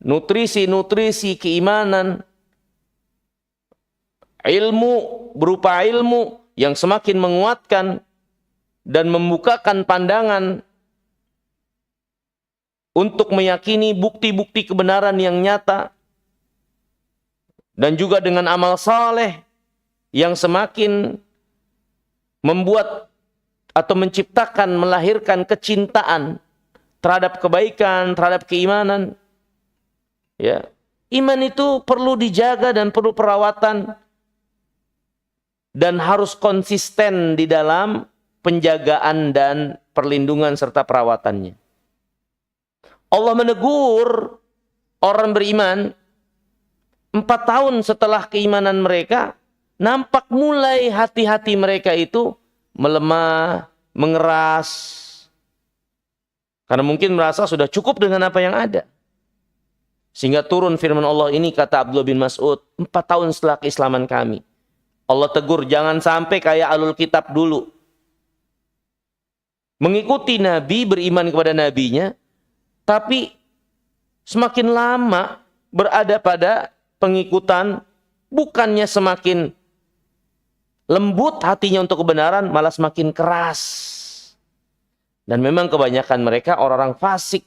nutrisi keimanan, ilmu berupa ilmu yang semakin menguatkan dan membukakan pandangan untuk meyakini bukti-bukti kebenaran yang nyata, dan juga dengan amal saleh yang semakin membuat atau menciptakan, melahirkan kecintaan terhadap kebaikan, terhadap keimanan. Ya, iman itu perlu dijaga dan perlu perawatan dan harus konsisten di dalam penjagaan dan perlindungan serta perawatannya. Allah menegur orang beriman 4 tahun setelah keimanan mereka, nampak mulai hati-hati mereka itu melemah, mengeras. Karena mungkin merasa sudah cukup dengan apa yang ada. Sehingga turun firman Allah ini, kata Abdullah bin Mas'ud, 4 tahun setelah keislaman kami. Allah tegur, jangan sampai kayak Ahlul Kitab dulu. Mengikuti Nabi, beriman kepada Nabinya, tapi semakin lama berada pada pengikutan, bukannya semakin lembut hatinya untuk kebenaran, malah semakin keras. Dan memang kebanyakan mereka orang-orang fasik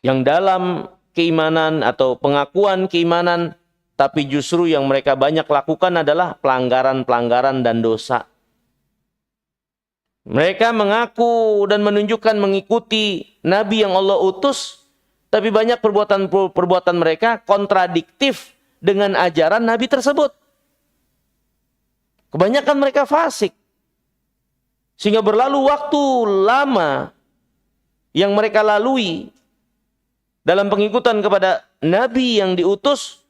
yang dalam keimanan atau pengakuan keimanan, tapi justru yang mereka banyak lakukan adalah pelanggaran-pelanggaran dan dosa. Mereka mengaku dan menunjukkan mengikuti Nabi yang Allah utus, tapi banyak perbuatan mereka kontradiktif dengan ajaran Nabi tersebut. Kebanyakan mereka fasik. Sehingga berlalu waktu lama yang mereka lalui dalam pengikutan kepada Nabi yang diutus,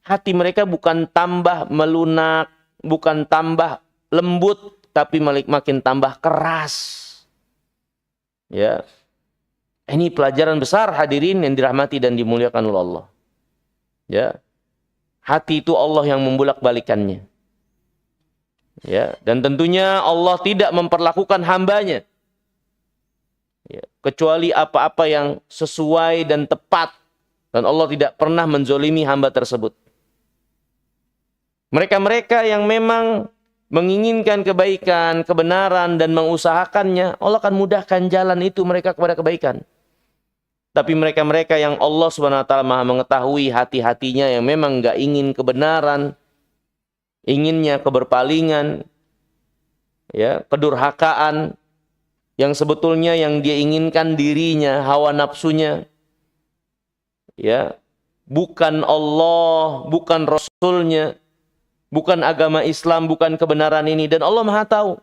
hati mereka bukan tambah melunak, bukan tambah lembut, tapi makin tambah keras. Ya. Ini pelajaran besar hadirin yang dirahmati dan dimuliakan oleh Allah. Ya. Hati itu Allah yang membulak-balikannya. Ya, dan tentunya Allah tidak memperlakukan hambanya, ya, kecuali apa-apa yang sesuai dan tepat. Dan Allah tidak pernah menzolimi hamba tersebut. Mereka-mereka yang memang menginginkan kebaikan, kebenaran, dan mengusahakannya, Allah akan mudahkan jalan itu mereka kepada kebaikan. Tapi mereka-mereka yang Allah Subhanahu wa Ta'ala Maha mengetahui hati-hatinya, yang memang nggak ingin kebenaran, inginnya keberpalingan, ya, kedurhakaan, yang sebetulnya yang dia inginkan dirinya, hawa nafsunya, ya, bukan Allah, bukan Rasulnya, bukan agama Islam, bukan kebenaran ini, dan Allah Maha tahu.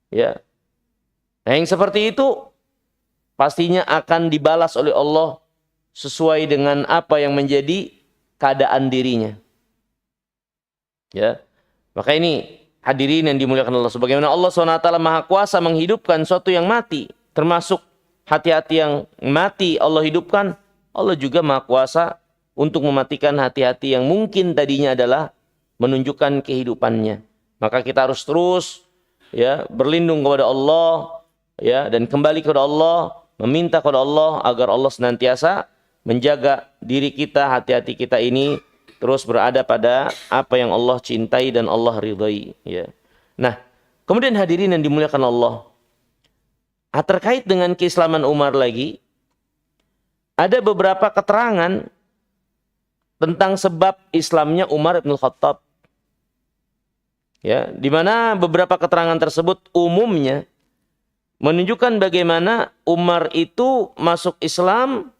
Ya. Nah, yang seperti itu pastinya akan dibalas oleh Allah sesuai dengan apa yang menjadi keadaan dirinya. Ya. Maka ini hadirin yang dimuliakan Allah, sebagaimana Allah SWT Maha Kuasa menghidupkan sesuatu yang mati, termasuk hati-hati yang mati Allah hidupkan. Allah juga Maha Kuasa untuk mematikan hati-hati yang mungkin tadinya adalah menunjukkan kehidupannya. Maka kita harus terus, ya, berlindung kepada Allah, ya, dan kembali kepada Allah, meminta kepada Allah agar Allah senantiasa menjaga diri kita, hati-hati kita ini terus berada pada apa yang Allah cintai dan Allah ridhai, ya. Nah, kemudian hadirin yang dimuliakan Allah, terkait dengan keislaman Umar lagi, ada beberapa keterangan tentang sebab Islamnya Umar bin Khattab. Ya, di mana beberapa keterangan tersebut umumnya menunjukkan bagaimana Umar itu masuk Islam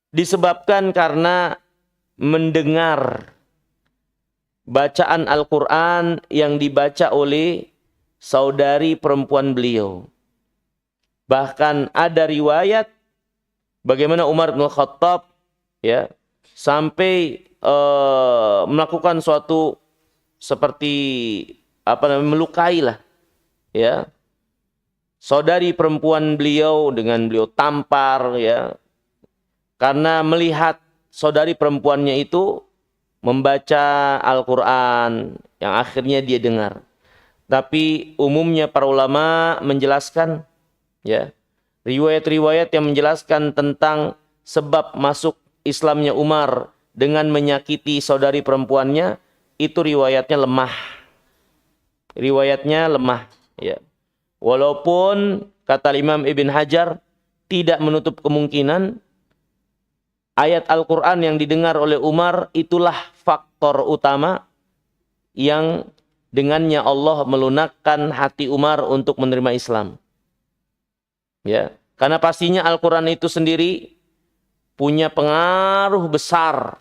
disebabkan karena mendengar bacaan Al-Quran yang dibaca oleh saudari perempuan beliau. Bahkan ada riwayat bagaimana Umar bin Khattab, ya, sampai melakukan suatu seperti melukai lah, ya, saudari perempuan beliau dengan beliau tampar, ya, karena melihat saudari perempuannya itu membaca Al-Quran yang akhirnya dia dengar. Tapi umumnya para ulama menjelaskan, ya, riwayat-riwayat yang menjelaskan tentang sebab masuk Islamnya Umar dengan menyakiti saudari perempuannya, itu riwayatnya lemah. Riwayatnya lemah, ya. Walaupun kata Imam Ibn Hajar tidak menutup kemungkinan ayat Al-Quran yang didengar oleh Umar itulah faktor utama yang dengannya Allah melunakkan hati Umar untuk menerima Islam. Ya, karena pastinya Al-Quran itu sendiri punya pengaruh besar,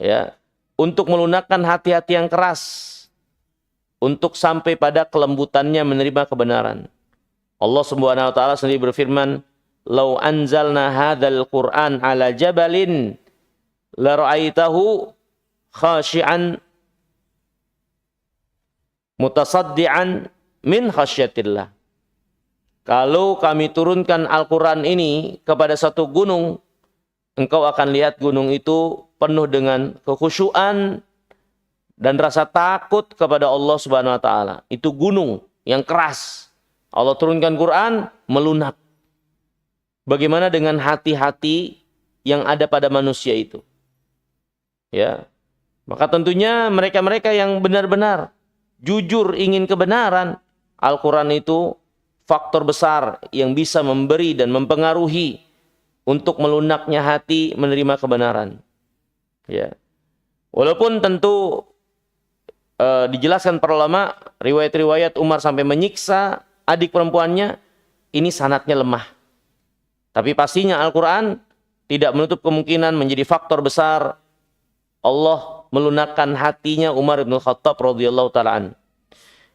ya, untuk melunakkan hati-hati yang keras, untuk sampai pada kelembutannya menerima kebenaran. Allah Subhanahu wa taala sendiri berfirman, "Lau anzalna hadzal Qur'an ala jabalin la ra'aitahu khashi'an mutasaddian min khasyatillah." Kalau kami turunkan Al-Quran ini kepada satu gunung, engkau akan lihat gunung itu penuh dengan kekhusyuan dan rasa takut kepada Allah Subhanahu wa taala. Itu gunung yang keras. Allah turunkan Quran, melunak. Bagaimana dengan hati-hati yang ada pada manusia itu? Ya. Maka tentunya mereka-mereka yang benar-benar jujur ingin kebenaran, Al-Quran itu faktor besar yang bisa memberi dan mempengaruhi untuk melunaknya hati menerima kebenaran. Ya. Walaupun tentu dijelaskan para ulama, riwayat-riwayat Umar sampai menyiksa adik perempuannya, ini sanadnya lemah. Tapi pastinya Al-Quran tidak menutup kemungkinan menjadi faktor besar Allah melunakkan hatinya Umar bin Khattab radhiyallahu ta'ala an.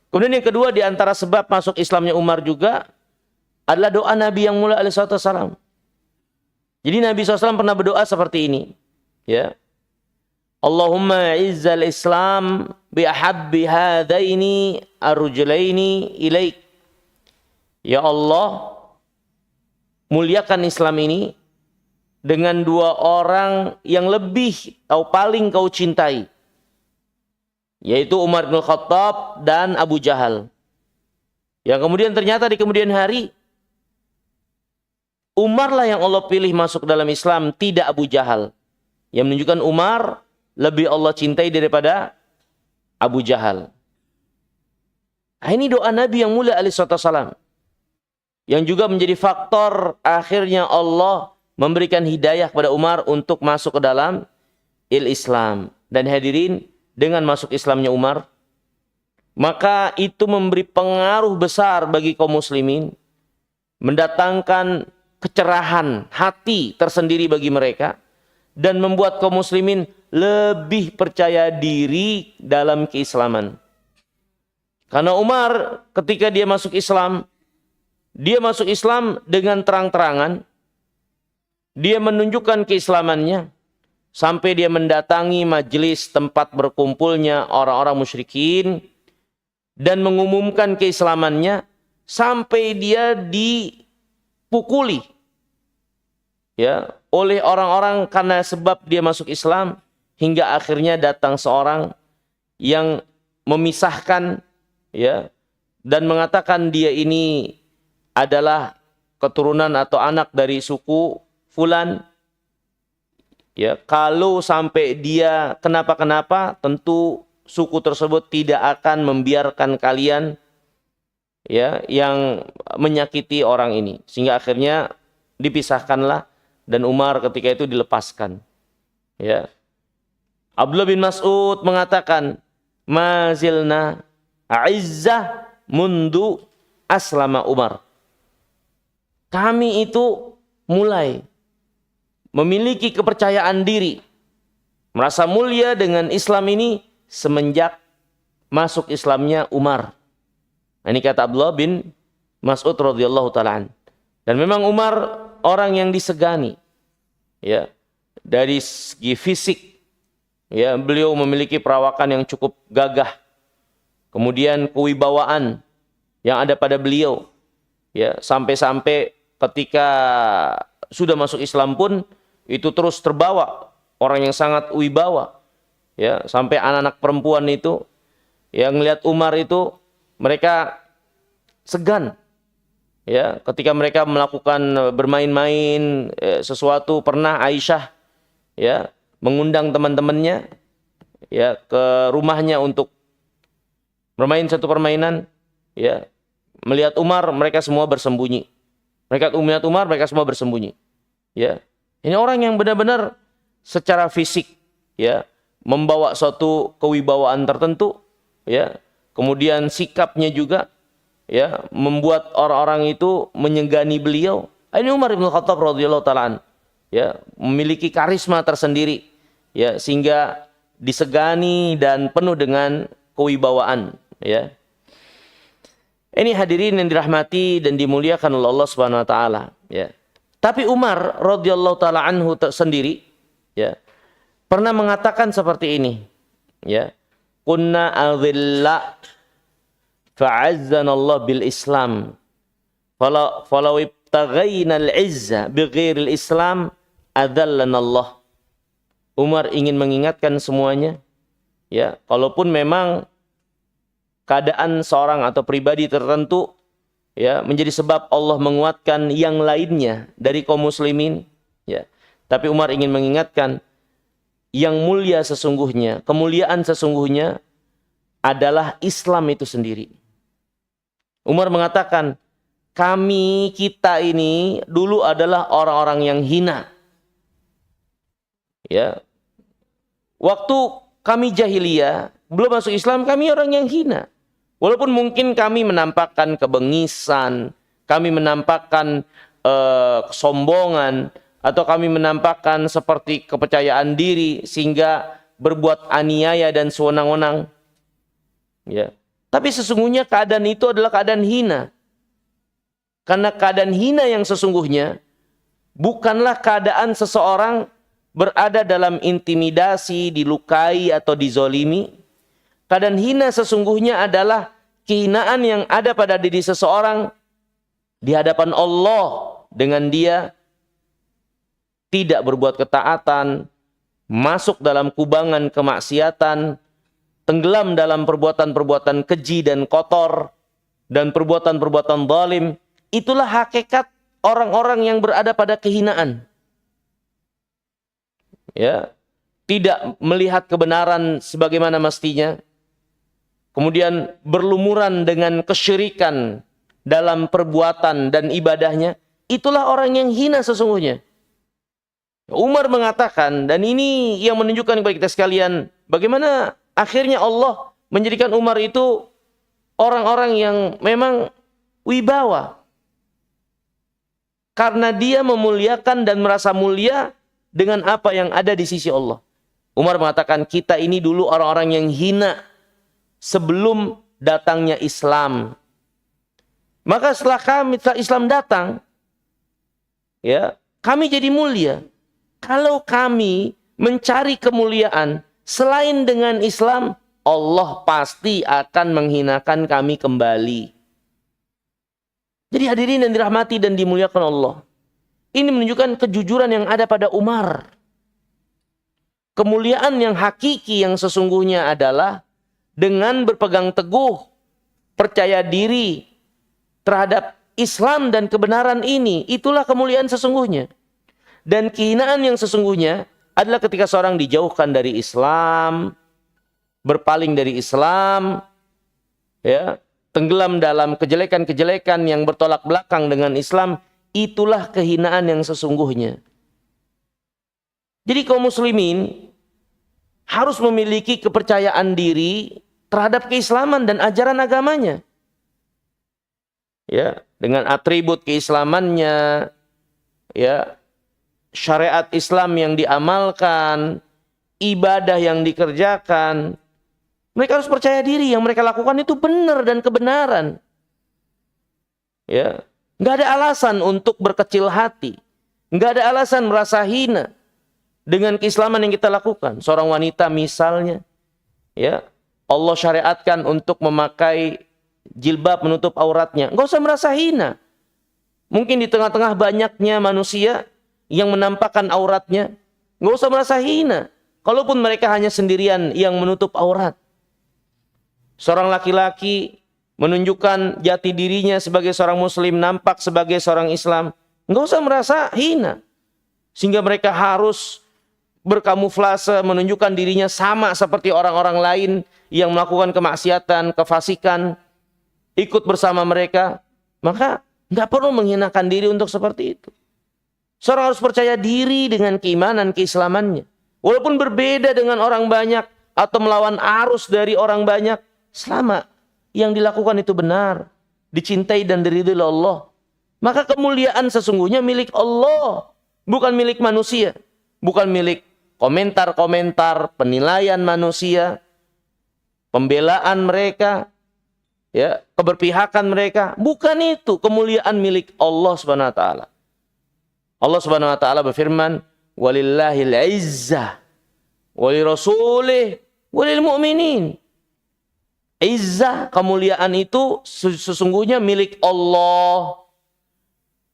Kemudian yang kedua, di antara sebab masuk Islamnya Umar juga adalah doa Nabi yang mulia alaihi wasallam. Jadi Nabi SAW pernah berdoa seperti ini, ya. Allahumma izzal Islam bi ahabbi hadaini arjulaini ilaik. Ya Allah, muliakan Islam ini dengan dua orang yang lebih atau paling kau cintai, yaitu Umar bin Khattab dan Abu Jahal. Yang kemudian ternyata di kemudian hari Umarlah yang Allah pilih masuk dalam Islam, tidak Abu Jahal. Yang menunjukkan Umar lebih Allah cintai daripada Abu Jahal. Nah, ini doa Nabi yang mulia alaihi wasallam, yang juga menjadi faktor akhirnya Allah memberikan hidayah kepada Umar untuk masuk ke dalam Islam. Dan hadirin, dengan masuk Islamnya Umar, maka itu memberi pengaruh besar bagi kaum muslimin, mendatangkan kecerahan hati tersendiri bagi mereka, dan membuat kaum muslimin lebih percaya diri dalam keislaman. Karena Umar ketika dia masuk Islam dengan terang-terangan, dia menunjukkan keislamannya, sampai dia mendatangi majelis tempat berkumpulnya orang-orang musyrikin dan mengumumkan keislamannya, sampai dia dipukuli, ya, oleh orang-orang karena sebab dia masuk Islam, hingga akhirnya datang seorang yang memisahkan, ya, dan mengatakan dia ini adalah keturunan atau anak dari suku fulan. Ya, kalau sampai dia kenapa-kenapa, tentu suku tersebut tidak akan membiarkan kalian, ya, yang menyakiti orang ini. Sehingga akhirnya dipisahkanlah, dan Umar ketika itu dilepaskan. Ya. Abdullah bin Mas'ud mengatakan, "Mazilna a'izzah mundu aslama Umar." Kami itu mulai memiliki kepercayaan diri, merasa mulia dengan Islam ini semenjak masuk Islamnya Umar. Ini kata Abdullah bin Mas'ud radhiyallahu ta'ala. Dan memang Umar orang yang disegani, ya, dari segi fisik, ya, beliau memiliki perawakan yang cukup gagah, kemudian kewibawaan yang ada pada beliau, ya, sampai-sampai ketika sudah masuk Islam pun itu terus terbawa, orang yang sangat wibawa, ya, sampai anak-anak perempuan itu yang melihat Umar itu mereka segan, ya, ketika mereka melakukan bermain-main sesuatu. Pernah Aisyah, ya, mengundang teman-temannya, ya, ke rumahnya untuk bermain satu permainan, ya, melihat Umar mereka semua bersembunyi. Mereka melihat Umar mereka semua bersembunyi, ya. Ini orang yang benar-benar secara fisik, ya, membawa suatu kewibawaan tertentu, ya. Kemudian sikapnya juga ya membuat orang-orang itu menyegani beliau. Ini Umar bin Khattab radhiyallahu taala ya, memiliki karisma tersendiri ya, sehingga disegani dan penuh dengan kewibawaan ya. Ini hadirin yang dirahmati dan dimuliakan oleh Allah Subhanahu wa taala ya. Tapi Umar radhiyallahu taala anhu sendiri ya pernah mengatakan seperti ini ya. Kunna adhilla fa'azzana Allah bil Islam. Falau ibtaghaina al-'izza bighairil Islam adzallana Allah. Umar ingin mengingatkan semuanya ya, kalaupun memang keadaan seorang atau pribadi tertentu ya menjadi sebab Allah menguatkan yang lainnya dari kaum muslimin ya, tapi Umar ingin mengingatkan yang mulia sesungguhnya, kemuliaan sesungguhnya adalah Islam itu sendiri. Umar mengatakan, kita ini dulu adalah orang-orang yang hina. Ya. Waktu kami jahiliyah, belum masuk Islam, kami orang yang hina. Walaupun mungkin kami menampakkan kebengisan, kami menampakkan kesombongan, atau kami menampakkan seperti kepercayaan diri sehingga berbuat aniaya dan sewenang-wenang. Ya. Tapi sesungguhnya keadaan itu adalah keadaan hina. Karena keadaan hina yang sesungguhnya bukanlah keadaan seseorang berada dalam intimidasi, dilukai atau dizolimi. Keadaan hina sesungguhnya adalah kehinaan yang ada pada diri seseorang di hadapan Allah dengan dia tidak berbuat ketaatan, masuk dalam kubangan kemaksiatan, tenggelam dalam perbuatan-perbuatan keji dan kotor, dan perbuatan-perbuatan zalim. Itulah hakikat orang-orang yang berada pada kehinaan. Ya, tidak melihat kebenaran sebagaimana mestinya. Kemudian berlumuran dengan kesyirikan dalam perbuatan dan ibadahnya. Itulah orang yang hina sesungguhnya. Umar mengatakan, dan ini yang menunjukkan kepada kita sekalian, bagaimana akhirnya Allah menjadikan Umar itu orang-orang yang memang wibawa. Karena dia memuliakan dan merasa mulia dengan apa yang ada di sisi Allah. Umar mengatakan, kita ini dulu orang-orang yang hina sebelum datangnya Islam. Maka setelah Islam datang, ya, kami jadi mulia. Kalau kami mencari kemuliaan selain dengan Islam, Allah pasti akan menghinakan kami kembali. Jadi hadirin yang dirahmati dan dimuliakan Allah, ini menunjukkan kejujuran yang ada pada Umar. Kemuliaan yang hakiki yang sesungguhnya adalah dengan berpegang teguh, percaya diri terhadap Islam dan kebenaran ini. Itulah kemuliaan sesungguhnya. Dan kehinaan yang sesungguhnya adalah ketika seorang dijauhkan dari Islam, berpaling dari Islam, ya, tenggelam dalam kejelekan-kejelekan yang bertolak belakang dengan Islam. Itulah kehinaan yang sesungguhnya. Jadi kaum muslimin harus memiliki kepercayaan diri terhadap keislaman dan ajaran agamanya. Ya, dengan atribut keislamannya, ya, syariat Islam yang diamalkan, ibadah yang dikerjakan. Mereka harus percaya diri yang mereka lakukan itu benar dan kebenaran. Ya, nggak ada alasan untuk berkecil hati, nggak ada alasan merasa hina dengan keislaman yang kita lakukan. Seorang wanita misalnya, ya, Allah syariatkan untuk memakai jilbab menutup auratnya, nggak usah merasa hina. Mungkin di tengah-tengah banyaknya manusia yang menampakkan auratnya, nggak usah merasa hina. Kalaupun mereka hanya sendirian yang menutup aurat. Seorang laki-laki menunjukkan jati dirinya sebagai seorang muslim, nampak sebagai seorang Islam, nggak usah merasa hina. Sehingga mereka harus berkamuflase, menunjukkan dirinya sama seperti orang-orang lain yang melakukan kemaksiatan, kefasikan, ikut bersama mereka. Maka nggak perlu menghinakan diri untuk seperti itu. Seorang harus percaya diri dengan keimanan, keislamannya. Walaupun berbeda dengan orang banyak atau melawan arus dari orang banyak, Selama yang dilakukan itu benar, dicintai dan diridhai oleh Allah, maka kemuliaan sesungguhnya milik Allah, bukan milik manusia, bukan milik komentar-komentar, penilaian manusia, pembelaan mereka, ya, keberpihakan mereka. Bukan itu, kemuliaan milik Allah Subhanahu wa taala. Allah Subhanahu wa taala berfirman, "Walillahil 'izzah walirasulih walil mu'minin." Izzah, kemuliaan itu sesungguhnya milik Allah,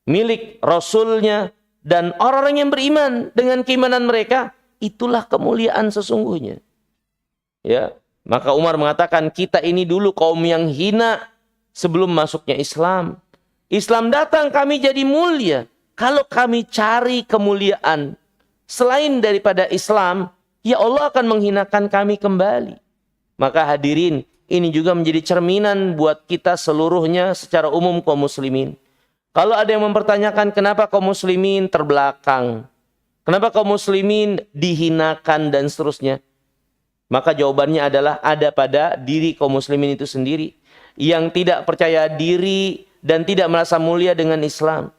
milik Rasulnya, dan orang-orang yang beriman dengan keimanan mereka. Itulah kemuliaan sesungguhnya. Ya, maka Umar mengatakan, kita ini dulu kaum yang hina sebelum masuknya Islam. Islam datang, kami jadi mulia. Kalau kami cari kemuliaan selain daripada Islam, ya Allah akan menghinakan kami kembali. Maka hadirin, ini juga menjadi cerminan buat kita seluruhnya secara umum kaum muslimin. Kalau ada yang mempertanyakan kenapa kaum muslimin terbelakang, kenapa kaum muslimin dihinakan dan seterusnya, maka jawabannya adalah ada pada diri kaum muslimin itu sendiri yang tidak percaya diri dan tidak merasa mulia dengan Islam.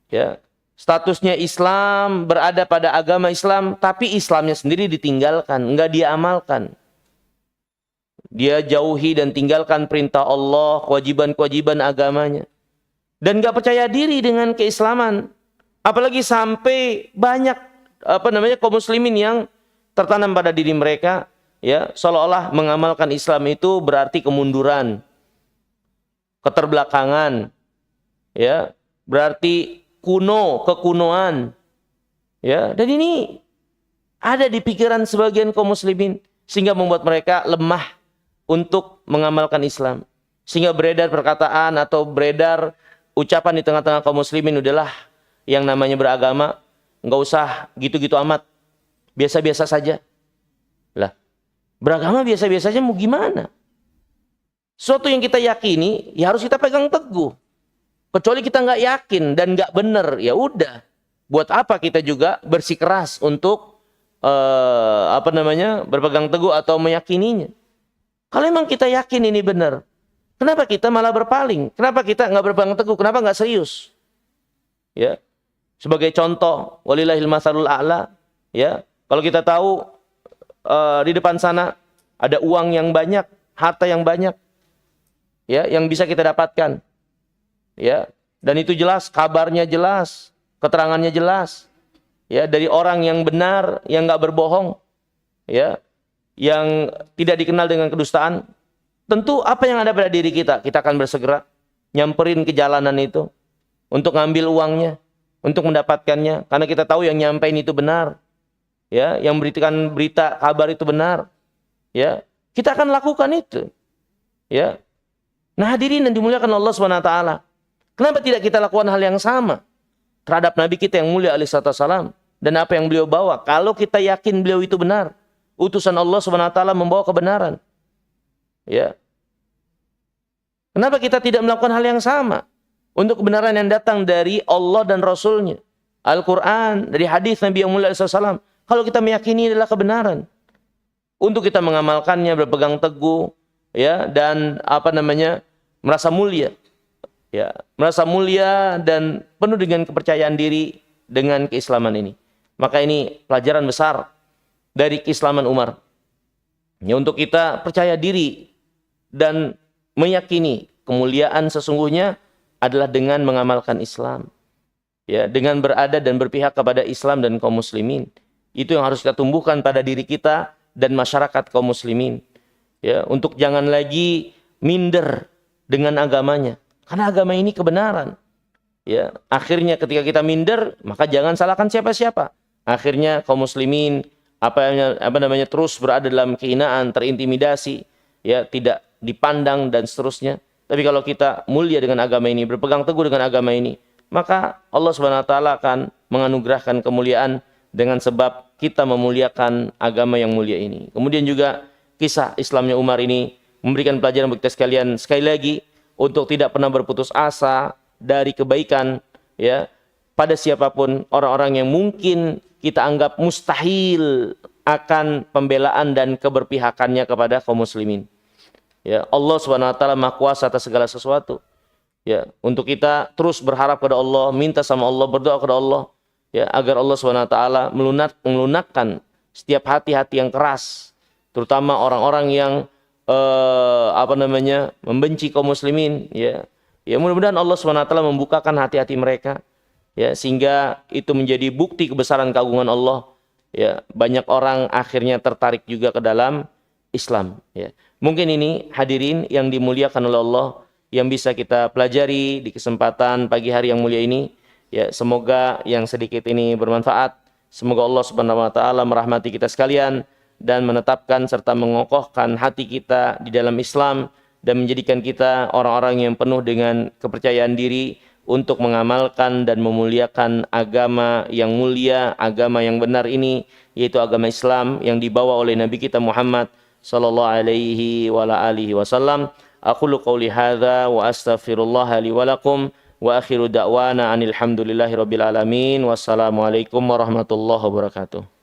Ya, statusnya Islam, berada pada agama Islam, tapi Islamnya sendiri ditinggalkan, enggak dia amalkan. Dia jauhi dan tinggalkan perintah Allah, kewajiban-kewajiban agamanya. Dan enggak percaya diri dengan keislaman. Apalagi sampai banyak kaum muslimin yang tertanam pada diri mereka, ya, seolah-olah mengamalkan Islam itu berarti kemunduran, keterbelakangan, ya, berarti kekunoan, ya. Dan ini ada di pikiran sebagian kaum muslimin sehingga membuat mereka lemah untuk mengamalkan Islam. Sehingga beredar perkataan atau beredar ucapan di tengah-tengah kaum muslimin, udahlah yang namanya beragama nggak usah gitu-gitu amat, biasa-biasa saja. Lah, beragama biasa-biasa saja mau gimana? Suatu yang kita yakini ya harus kita pegang teguh. Kecuali kita nggak yakin dan nggak benar, ya udah. Buat apa kita juga bersikeras untuk berpegang teguh atau meyakininya? Kalau memang kita yakin ini benar, kenapa kita malah berpaling? Kenapa kita nggak berpegang teguh? Kenapa nggak serius? Ya, sebagai contoh, walillahil matsalul a'la. Ya, kalau kita tahu di depan sana ada uang yang banyak, harta yang banyak, ya, yang bisa kita dapatkan. Ya, dan itu jelas, kabarnya jelas, keterangannya jelas, ya, dari orang yang benar, yang nggak berbohong, ya, yang tidak dikenal dengan kedustaan. Tentu apa yang ada pada diri kita, kita akan bersegera nyamperin ke jalanan itu untuk ngambil uangnya, untuk mendapatkannya, karena kita tahu yang nyampein itu benar, ya, yang berikan berita kabar itu benar, ya, kita akan lakukan itu, ya. Nah, hadirin yang dimuliakan Allah SWT, kenapa tidak kita lakukan hal yang sama terhadap Nabi kita yang mulia alaihi salam dan apa yang beliau bawa? Kalau kita yakin beliau itu benar, utusan Allah SWT membawa kebenaran, ya. Kenapa kita tidak melakukan hal yang sama untuk kebenaran yang datang dari Allah dan Rasulnya, Al-Quran, dari hadis Nabi yang mulia alaihi salam? Kalau kita meyakini adalah kebenaran, untuk kita mengamalkannya, berpegang teguh, ya, dan merasa mulia, ya, merasa mulia dan penuh dengan kepercayaan diri dengan keislaman ini. Maka ini pelajaran besar dari keislaman Umar, ya, untuk kita percaya diri dan meyakini kemuliaan sesungguhnya adalah dengan mengamalkan Islam, ya, dengan berada dan berpihak kepada Islam dan kaum muslimin. Itu yang harus kita tumbuhkan pada diri kita dan masyarakat kaum muslimin, ya, untuk jangan lagi minder dengan agamanya, karena agama ini kebenaran, ya. Akhirnya ketika kita minder, maka jangan salahkan siapa-siapa. Akhirnya kaum muslimin terus berada dalam kehinaan, terintimidasi, ya, tidak dipandang dan seterusnya. Tapi kalau kita mulia dengan agama ini, berpegang teguh dengan agama ini, maka Allah Subhanahu wa taala akan menganugerahkan kemuliaan dengan sebab kita memuliakan agama yang mulia ini. Kemudian juga kisah Islamnya Umar ini memberikan pelajaran bagi kita sekalian, sekali lagi, untuk tidak pernah berputus asa dari kebaikan, ya, pada siapapun orang-orang yang mungkin kita anggap mustahil akan pembelaan dan keberpihakannya kepada kaum muslimin. Ya, Allah Subhanahu wa taala Maha Kuasa atas segala sesuatu. Ya, untuk kita terus berharap kepada Allah, minta sama Allah, berdoa kepada Allah, ya, agar Allah Subhanahu wa taala melunakkan setiap hati-hati yang keras, terutama orang-orang yang membenci kaum muslimin, ya. Ya, mudah-mudahan Allah Subhanahu wa taala membukakan hati-hati mereka, ya, sehingga itu menjadi bukti kebesaran keagungan Allah. Ya, banyak orang akhirnya tertarik juga ke dalam Islam, ya. Mungkin ini hadirin yang dimuliakan oleh Allah yang bisa kita pelajari di kesempatan pagi hari yang mulia ini. Ya, semoga yang sedikit ini bermanfaat. Semoga Allah Subhanahu wa taala merahmati kita sekalian dan menetapkan serta mengokohkan hati kita di dalam Islam dan menjadikan kita orang-orang yang penuh dengan kepercayaan diri untuk mengamalkan dan memuliakan agama yang mulia, agama yang benar ini, yaitu agama Islam yang dibawa oleh Nabi kita Muhammad sallallahu alaihi wa alihi wasallam. Aqulu qouli hadza wa astaghfirullah li wa lakum wa akhiru da'wana anil hamdulillahi rabbil alamin. Wassalamualaikum warahmatullahi wabarakatuh.